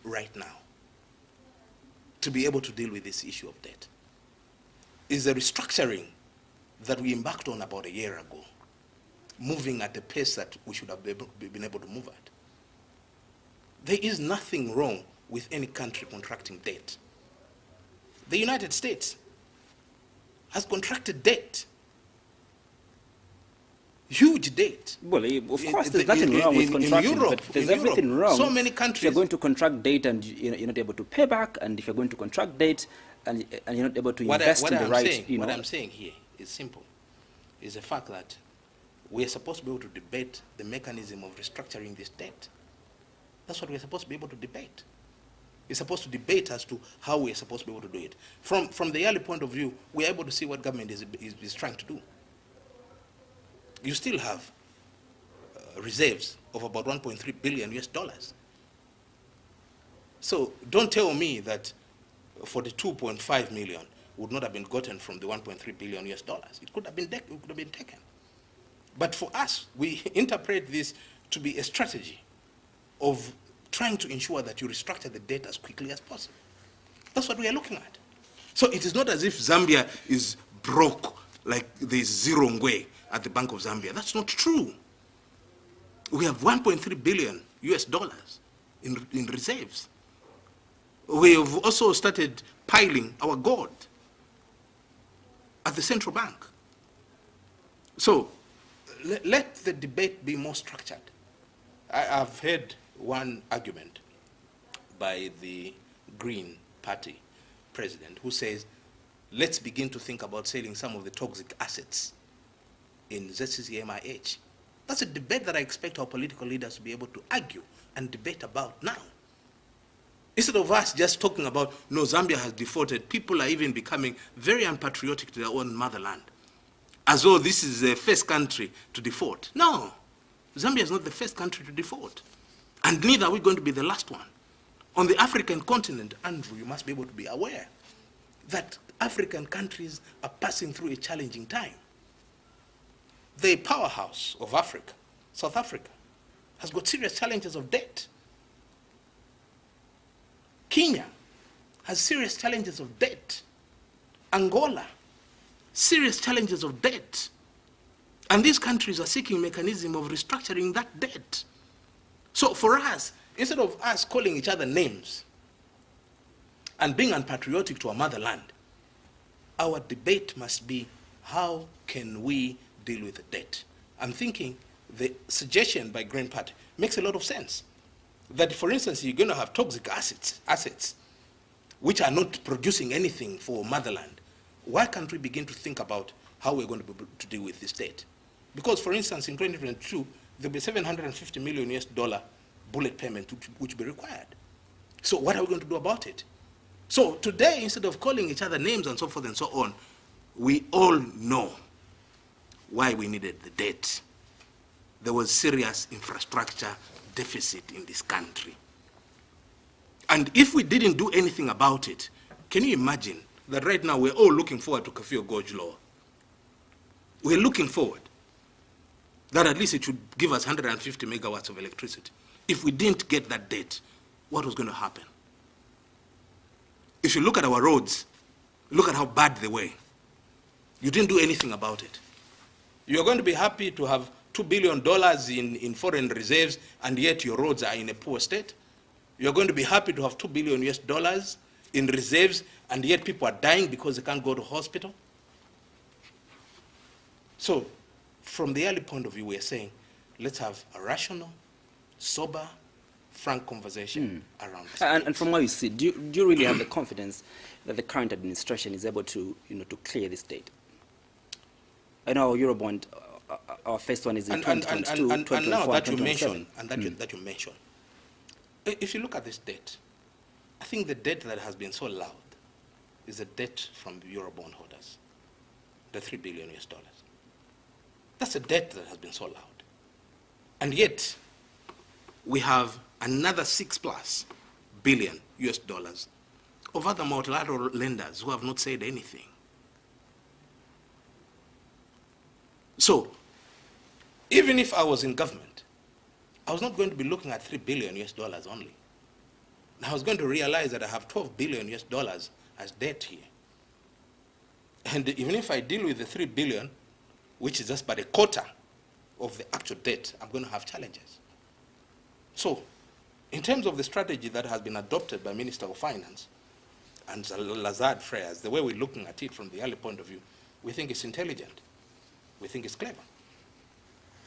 right now to be able to deal with this issue of debt? Is the restructuring that we embarked on about a year ago moving at the pace that we should have been able to move at? There is nothing wrong with any country contracting debt. The United States has contracted debt. Huge debt. Well, of course, there's nothing wrong with contracting, but there's everything wrong. So many countries. If you're going to contract debt and you're not able to pay back, and if you're going to contract debt and you're not able to invest in the right, What I'm saying here is simple. Is the fact that we're supposed to be able to debate the mechanism of restructuring this debt. That's what we're supposed to be able to debate. We're supposed to debate as to how we're supposed to be able to do it. From the YALI point of view, we're able to see what government is trying to do. You still have reserves of about 1.3 billion US dollars. So don't tell me that for the 2.5 million would not have been gotten from the 1.3 billion US dollars. It could have been taken. But for us, we interpret this to be a strategy of trying to ensure that you restructure the debt as quickly as possible. That's what we are looking at. So it is not as if Zambia is broke, like there's zero ngwe at the Bank of Zambia. That's not true. We have 1.3 billion US dollars in reserves. We have also started piling our gold at the central bank. So let the debate be more structured. I've heard one argument by the Green Party president who says, let's begin to think about selling some of the toxic assets in ZCCMIH. That's a debate that I expect our political leaders to be able to argue and debate about now. Instead of us just talking about, no, Zambia has defaulted, people are even becoming very unpatriotic to their own motherland, as though this is the first country to default. No, Zambia is not the first country to default. And neither are we going to be the last one. On the African continent, Andrew, you must be able to be aware that African countries are passing through a challenging time. The powerhouse of Africa, South Africa, has got serious challenges of debt. Kenya has serious challenges of debt. Angola, serious challenges of debt. And these countries are seeking a mechanism of restructuring that debt. So for us, instead of us calling each other names and being unpatriotic to our motherland, our debate must be, how can we deal with the debt? I'm thinking the suggestion by Green Party makes a lot of sense. That, for instance, you're going to have toxic assets which are not producing anything for motherland. Why can't we begin to think about how we're going to be able to deal with this debt? Because, for instance, in 2022, there'll be $750 million bullet payment which will be required. So what are we going to do about it? So today, instead of calling each other names and so forth and so on, we all know why we needed the debt. There was serious infrastructure deficit in this country. And if we didn't do anything about it, can you imagine that right now we're all looking forward to Kafio Gorge Law? We're looking forward that at least it should give us 150 megawatts of electricity. If we didn't get that debt, what was going to happen? If you look at our roads, look at how bad they were. You didn't do anything about it. You're going to be happy to have $2 billion in foreign reserves, and yet your roads are in a poor state. You're going to be happy to have $2 billion in reserves, and yet people are dying because they can't go to hospital. So, from the YALI point of view, we're saying, let's have a rational, sober, frank conversation around this. And from what you see, do you really have the confidence that the current administration is able to, to clear this debt? I know Eurobond, our first one is in 2022, and now that you 2027. mention, that you mention, if you look at this debt, I think the debt that has been so loud is the debt from the Eurobond holders, the $3 billion. That's a debt that has been so loud. And yet, we have another $6+ billion of other multilateral lenders who have not said anything. So, even if I was in government, I was not going to be looking at $3 billion only. I was going to realize that I have $12 billion as debt here. And even if I deal with the $3 billion, which is just but a quarter of the actual debt, I'm going to have challenges. So, in terms of the strategy that has been adopted by Minister of Finance and Lazard Freyers, the way we're looking at it from the YALI point of view, we think it's intelligent. We think it's clever.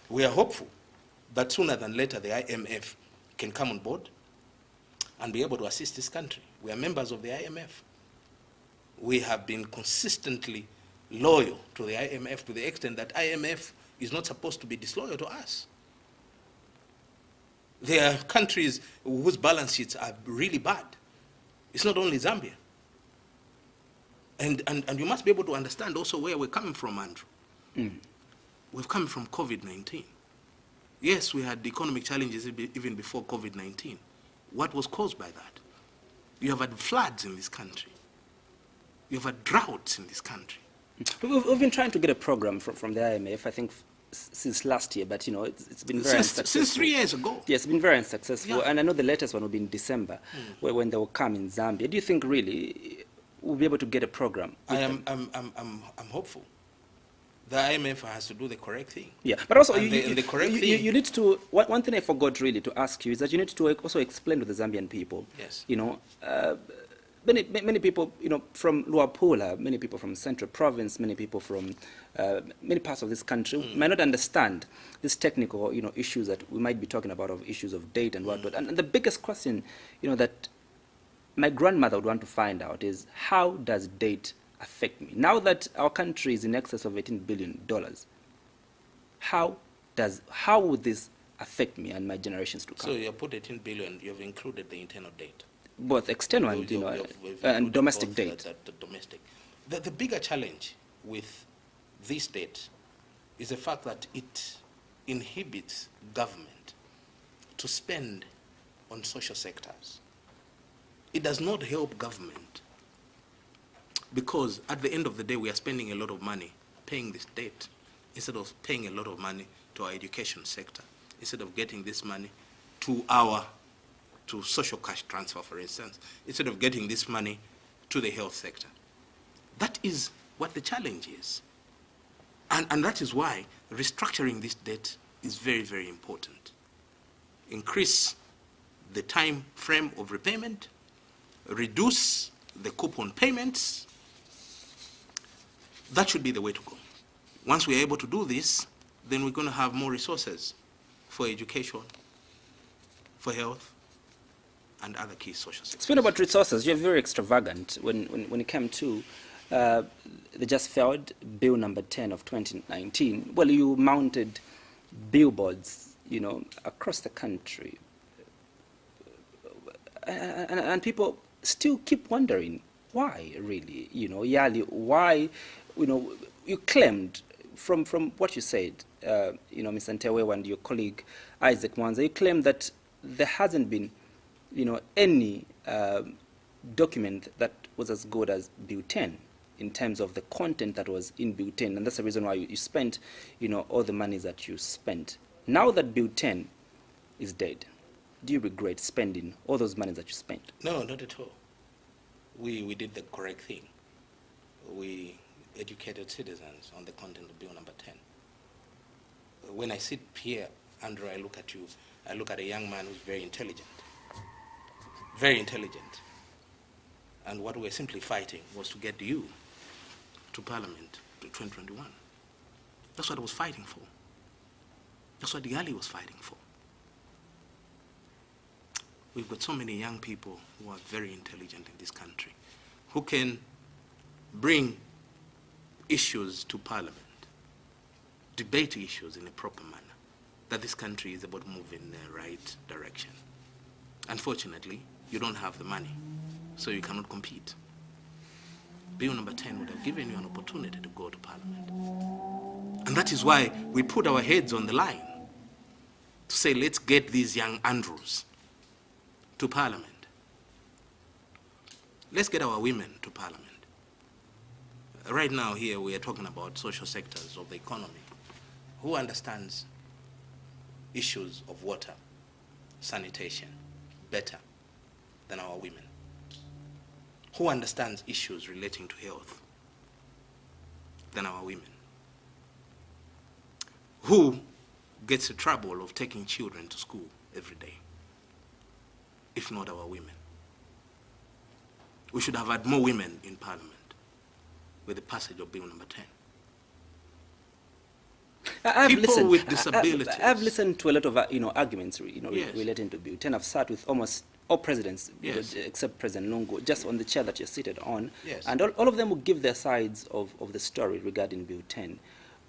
We are hopeful that sooner than later the IMF can come on board and be able to assist this country. We are members of the IMF. We have been consistently loyal to the IMF to the extent that IMF is not supposed to be disloyal to us. There are countries whose balance sheets are really bad. It's not only Zambia. And you must be able to understand also where we're coming from, Andrew. We've come from COVID-19. Yes, we had economic challenges even before COVID-19. What was caused by that? You have had floods in this country. You have had droughts in this country. We've been trying to get a program from the IMF, I think, since last year, but it's been very unsuccessful. Since 3 years ago. Yes, it's been very unsuccessful. Yeah. And I know the latest one will be in December, when they will come in Zambia. Do you think really we'll be able to get a program? I'm hopeful. The IMF has to do the correct thing. Yeah, but also you need to. One thing I forgot really to ask you is that you need to also explain to the Zambian people. Yes. Many people, from Luapula, many people from Central Province, many people from many parts of this country might not understand these technical, issues that we might be talking about, of issues of date and whatnot. And the biggest question, that my grandmother would want to find out is, how does date affect me? Now that our country is in excess of $18 billion, how would this affect me and my generations to come? So you put 18 billion, you've included the internal debt. Both external and domestic debt. The domestic. The bigger challenge with this debt is the fact that it inhibits government to spend on social sectors. It does not help government, because at the end of the day, we are spending a lot of money paying this debt instead of paying a lot of money to our education sector, instead of getting this money to social cash transfer, for instance, instead of getting this money to the health sector. That is what the challenge is. And that is why restructuring this debt is very, very important. Increase the time frame of repayment, reduce the coupon payments. That should be the way to go. Once we are able to do this, then we're going to have more resources for education, for health, and other key social sectors. Speaking about resources, you're very extravagant when it came to they just failed Bill number 10 of 2019. Well, you mounted billboards, across the country. And people still keep wondering, why really? YALI, why, you claimed from what you said, Mr. Ntewewe and your colleague Isaac Mwanza, you claimed that there hasn't been, any document that was as good as Bill 10 in terms of the content that was in Bill 10, and that's the reason why you spent, all the money that you spent. Now that Bill 10 is dead, do you regret spending all those money that you spent? No, not at all. We did the correct thing. We educated citizens on the content of Bill number 10. When I sit here, Andrew, I look at you, I look at a young man who's very intelligent. Very intelligent. And what we're simply fighting was to get you to Parliament to 2021. That's what I was fighting for. That's what YALI was fighting for. We've got so many young people who are very intelligent in this country, who can bring issues to Parliament, debate issues in a proper manner, that this country is about moving in the right direction. Unfortunately, you don't have the money, so you cannot compete. Bill number 10 would have given you an opportunity to go to Parliament. And that is why we put our heads on the line to say, let's get these young Andrews to Parliament. Let's get our women to Parliament. Right now here we are talking about social sectors of the economy. Who understands issues of water, sanitation better than our women? Who understands issues relating to health than our women? Who gets the trouble of taking children to school every day, if not our women? We should have had more women in Parliament with the passage of Bill number 10. People with disabilities. I've listened to a lot of arguments Yes. relating to Bill 10. I've sat with almost all presidents, Yes. except President Lungu, just on the chair that you're seated on. Yes. And all of them will give their sides of the story regarding Bill 10.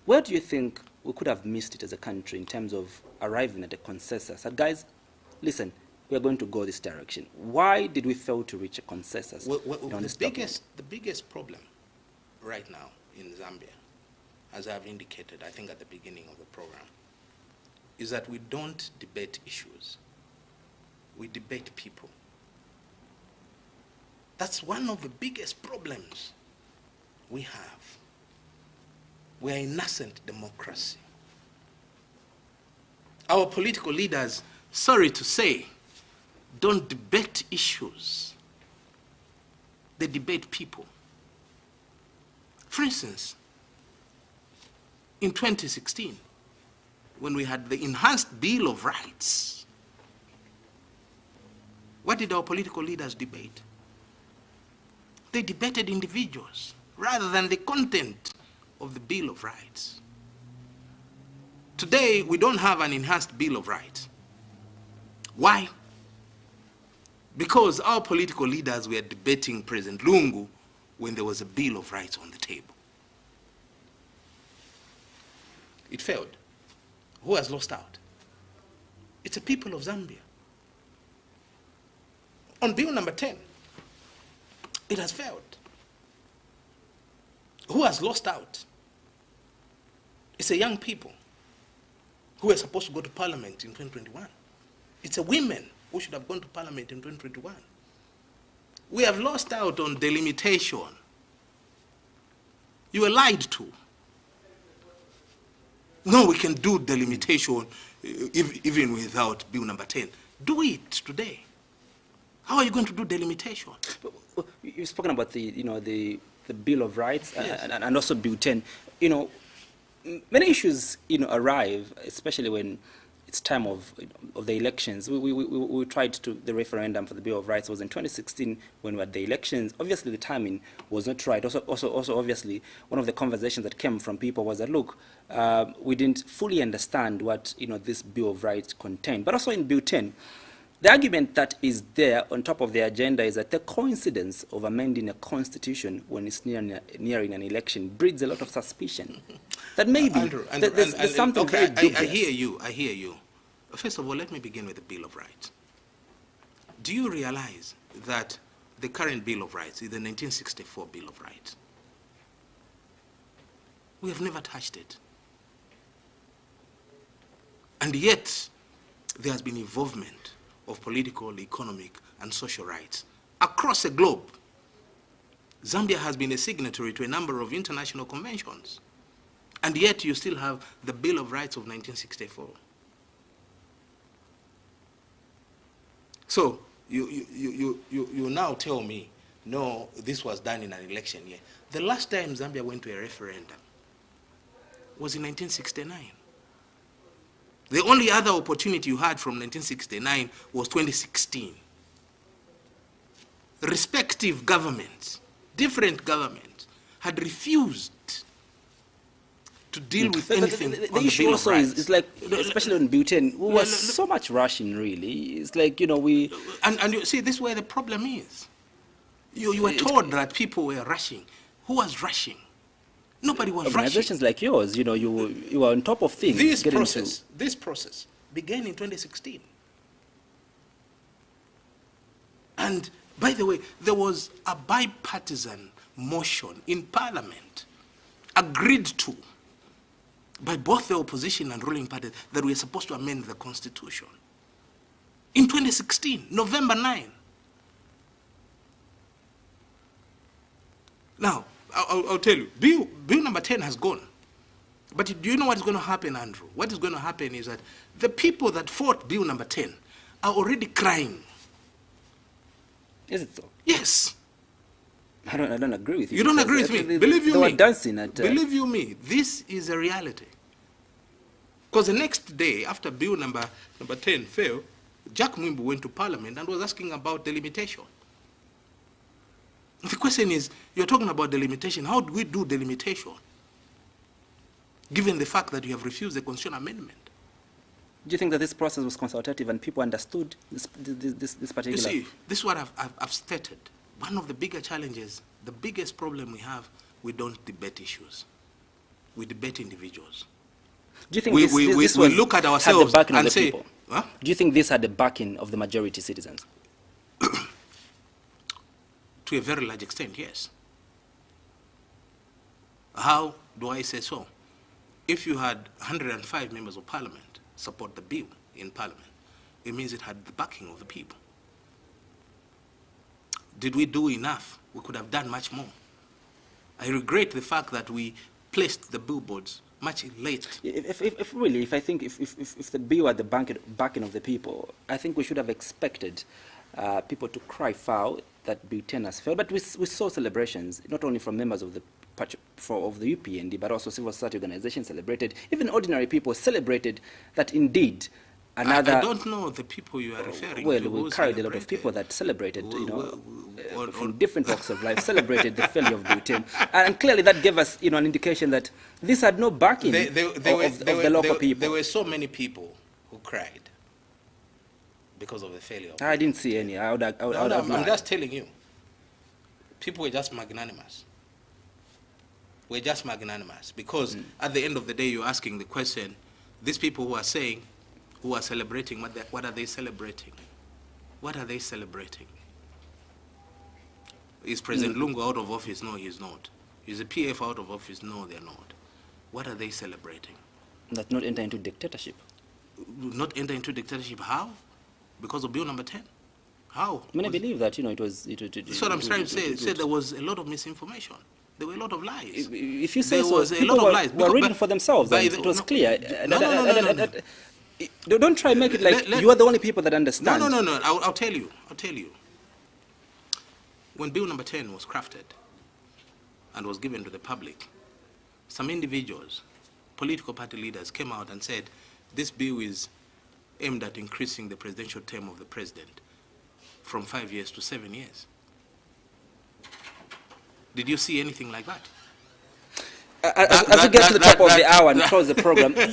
Where do you think we could have missed it as a country in terms of arriving at a consensus? That, guys, listen, we are going to go this direction. Why did we fail to reach a consensus on this document? The biggest problem right now in Zambia, as I've indicated, I think at the beginning of the program, is that we don't debate issues. We debate people. That's one of the biggest problems we have. We're a nascent democracy. Our political leaders, sorry to say, don't debate issues. They debate people. For instance, in 2016, when we had the enhanced Bill of Rights, what did our political leaders debate? They debated individuals rather than the content of the Bill of Rights. Today, we don't have an enhanced Bill of Rights. Why? Because our political leaders were debating President Lungu when there was a Bill of Rights on the table. It failed. Who has lost out? It's the people of Zambia. On Bill number 10, it has failed. Who has lost out? It's the young people who are supposed to go to Parliament in 2021. It's the women who should have gone to Parliament in 2021. We have lost out on delimitation. You were lied to. No, we can do delimitation even without Bill number 10. Do it today. How are you going to do delimitation? You've spoken about the Bill of Rights. Yes. and also Bill 10. Many issues arrive, especially when it's time of the elections. We tried to, the referendum for the Bill of Rights was in 2016 when we had the elections. Obviously, the timing was not right. Also, obviously, one of the conversations that came from people was that, look, we didn't fully understand what this Bill of Rights contained. But also in Bill 10, The argument that is there on top of the agenda is that the coincidence of amending a constitution when it's nearing an election breeds a lot of suspicion. That maybe Andrew, there's something okay, very dubious. I hear you. First of all, let me begin with the Bill of Rights. Do you realize that the current Bill of Rights is the 1964 Bill of Rights? We have never touched it. And yet, there has been involvement of political, economic, and social rights across the globe. Zambia has been a signatory to a number of international conventions. And yet you still have the Bill of Rights of 1964. So you now tell me, no, this was done in an election year. The last time Zambia went to a referendum was in 1969. The only other opportunity you had from 1969 was 2016. Respective governments, different governments, had refused to deal with anything the on the issue Bill also of Rights. is like, especially on butane, we were so much rushing, really. It's like, we... And you see, this is where the problem is. You were told that people were rushing. Who was rushing? Nobody was rushing. Organizations like yours, you were on top of things. This process began in 2016. And by the way, there was a bipartisan motion in Parliament agreed to by both the opposition and ruling parties that we are supposed to amend the Constitution. In 2016, November 9. Now, I'll tell you, bill number 10 has gone. But do you know what is going to happen, Andrew? What is going to happen is that the people that fought bill number 10 are already crying. Is it so? Yes. I don't agree with you. You don't agree with me? Believe you me. me. They were dancing at... Believe you me, this is a reality. Because the next day, after bill number 10 failed, Jack Mwimbu went to Parliament and was asking about delimitation. The question is, you're talking about delimitation. How do we do delimitation, given the fact that you have refused the constitutional amendment? Do you think that this process was consultative and people understood this particular... You see, this is what I've stated. One of the bigger challenges, the biggest problem we have, we don't debate issues. We debate individuals. Do you think we look at ourselves and say... Huh? Do you think this had the backing of the majority citizens? To a very large extent, yes. How do I say so? If you had 105 members of Parliament support the bill in Parliament, it means it had the backing of the people. Did we do enough? We could have done much more. I regret the fact that we placed the billboards much late. If the bill had the backing of the people, I think we should have expected people to cry foul that Bill 10 has failed. But we saw celebrations, not only from members of the UPND, but also civil society organizations celebrated. Even ordinary people celebrated that indeed another... I don't know the people you are referring to. Well, we carried a lot of people that celebrated, from different walks of life, celebrated the failure of Bill 10. And clearly that gave us, an indication that this had no backing of the local people. There were so many people who cried because of the failure. I didn't see any. I'm just telling you. People were just magnanimous. We're just magnanimous because at the end of the day, you're asking the question, these people who are saying, who are celebrating, what are they celebrating? What are they celebrating? Is President Lungu out of office? No, he's not. Is the PF out of office? No, they're not. What are they celebrating? That not enter into dictatorship. Not enter into dictatorship, how? Because of bill number 10? How? I mean, I believe that, it was... That's what I'm trying to say. Say there was a lot of misinformation. There were a lot of lies. If you say there so, was a people lot of lies. were reading for themselves, and it was clear. No. Don't try and make it like you are the only people that understand. No. I'll tell you. When bill number 10 was crafted and was given to the public, some individuals, political party leaders, came out and said, this bill is aimed at increasing the presidential term of the president from 5 years to 7 years. Did you see anything like that? As we get to the top of the hour and close the program, I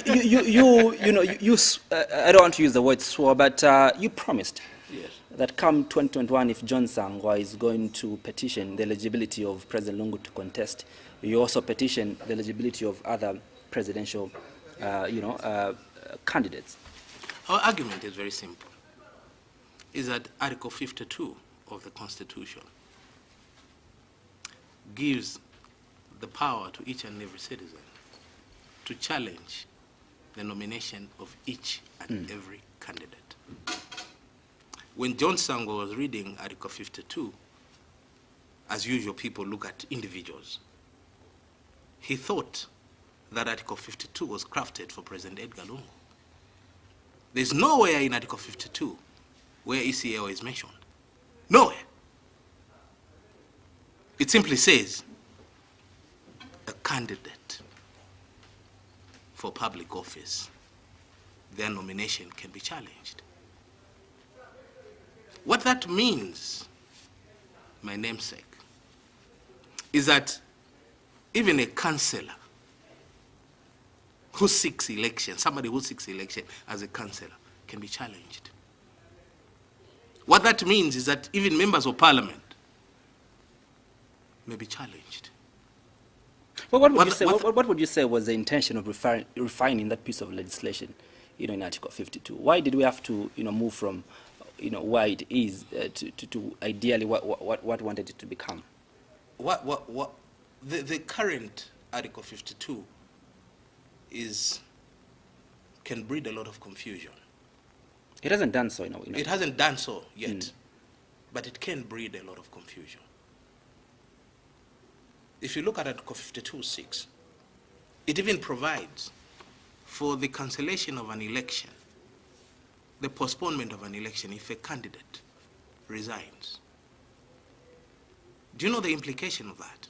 don't want to use the word swore, but you promised that come 2021, if John Sangwa is going to petition the eligibility of President Lungu to contest, you also petition the eligibility of other presidential, candidates? Our argument is very simple. Is that Article 52 of the Constitution gives the power to each and every citizen to challenge the nomination of each and every candidate. When John Sangwa was reading Article 52, as usual, people look at individuals. He thought that Article 52 was crafted for President Edgar Lungu. There's nowhere in Article 52 where ECL is mentioned. Nowhere. It simply says a candidate for public office, their nomination can be challenged. What that means, my namesake, is that even a councillor who seeks election, somebody who seeks election as a councillor, can be challenged. What that means is that even members of parliament may be challenged. Well, what would you say was the intention of refining that piece of legislation, in Article 52? Why did we have to, move from, where it is to ideally what wanted it to become? The current Article 52 can breed a lot of confusion. It hasn't done so, It hasn't done so yet, but it can breed a lot of confusion. If you look at Article 52(6), it even provides for the cancellation of an election, the postponement of an election if a candidate resigns. Do you know the implication of that?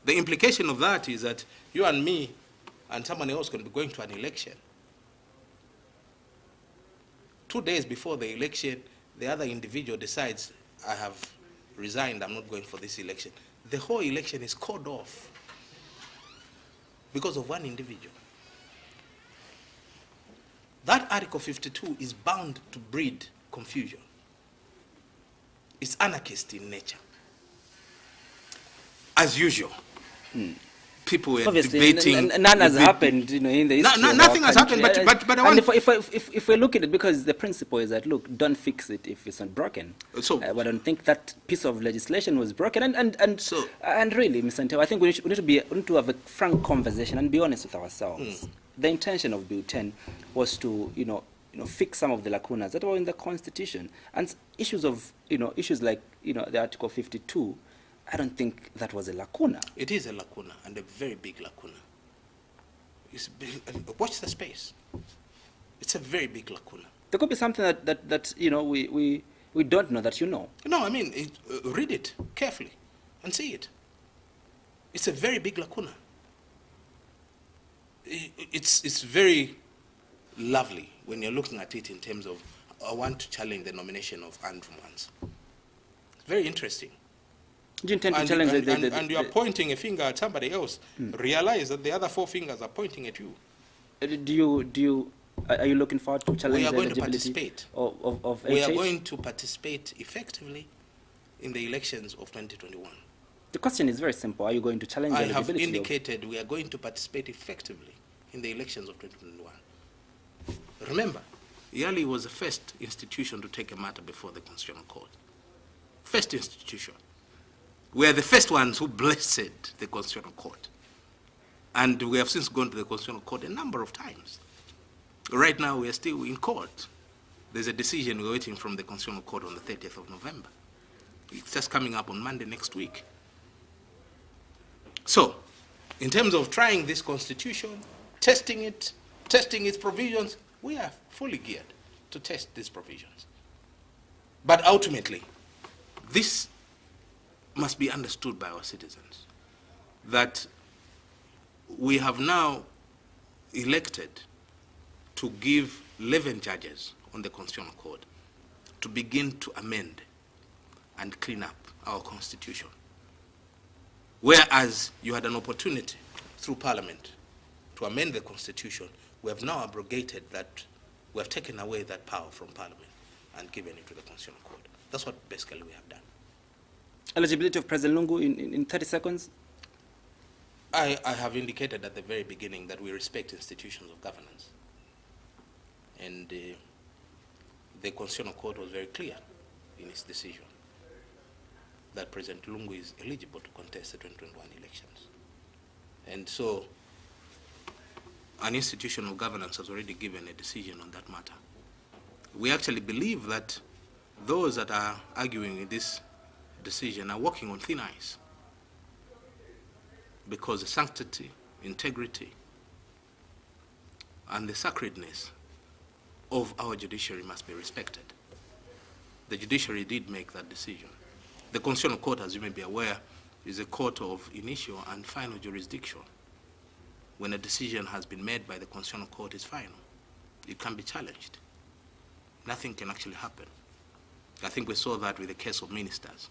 The implication of that is that you and me and someone else can be going to an election. 2 days before the election, the other individual decides, I have resigned, I'm not going for this election. The whole election is called off because of one individual. That Article 52 is bound to breed confusion. It's anarchist in nature. As usual, people were debating. None has happened, in the history nothing has happened, but I want. If we look at it, because the principle is that, look, don't fix it if it's not broken. So I don't think that piece of legislation was broken, and really, Mr. Ntewewe, I think we need to have a frank conversation and be honest with ourselves. The intention of Bill 10 was to, fix some of the lacunas that were in the Constitution, and issues like, the Article 52. I don't think that was a lacuna. It is a lacuna, and a very big lacuna. Watch the space. It's a very big lacuna. There could be something that we don't know that you know. No, I mean, read it carefully and see it. It's a very big lacuna. It's very lovely when you're looking at it in terms of, I want to challenge the nomination of Andrew Mwanza. It's very interesting. Do you intend to challenge and you are pointing a finger at somebody else. Realize that the other 4 fingers are pointing at you. Are you looking forward to challenge the eligibility of HH? We are going to participate effectively in the elections of 2021. The question is very simple. Are you going to challenge the eligibility? I have indicated we are going to participate effectively in the elections of 2021. Remember, YALI was the first institution to take a matter before the Constitutional Court. First institution. We are the first ones who blessed the Constitutional Court. And we have since gone to the Constitutional Court a number of times. Right now, we are still in court. There's a decision we're waiting from the Constitutional Court on the 30th of November. It's just coming up on Monday next week. So, in terms of trying this Constitution, testing it, testing its provisions, we are fully geared to test these provisions. But ultimately, this must be understood by our citizens, that we have now elected to give 11 judges on the Constitutional Court to begin to amend and clean up our Constitution. Whereas you had an opportunity through Parliament to amend the Constitution, we have now abrogated that, we have taken away that power from Parliament. and given it to the Constitutional Court. That's what basically we have done. Eligibility of President Lungu in 30 seconds? I have indicated at the very beginning that we respect institutions of governance. And the Constitutional Court was very clear in its decision that President Lungu is eligible to contest the 2021 elections. And so an institution of governance has already given a decision on that matter. We actually believe that those that are arguing in this decision are walking on thin ice, because the sanctity, integrity, and the sacredness of our judiciary must be respected. The judiciary did make that decision. The Constitutional Court, as you may be aware, is a court of initial and final jurisdiction. When a decision has been made by the Constitutional Court, it's final. It can be challenged. Nothing can actually happen. I think we saw that with the case of ministers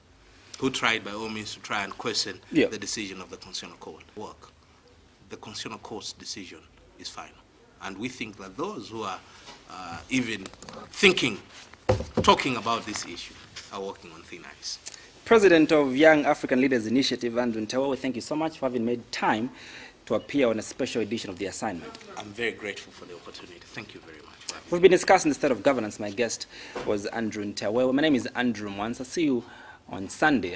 who tried by all means to try and question the decision of the Constitutional Court. The Constitutional Court's decision is final. And we think that those who are even talking about this issue are walking on thin ice. President of Young African Leaders Initiative, Ntewewe, thank you so much for having made time to appear on a special edition of The Assignment. I'm very grateful for the opportunity. Thank you very much. We've been discussing the state of governance. My guest was Ntewewe. My name is Andrew Mwansa. See you on Sunday at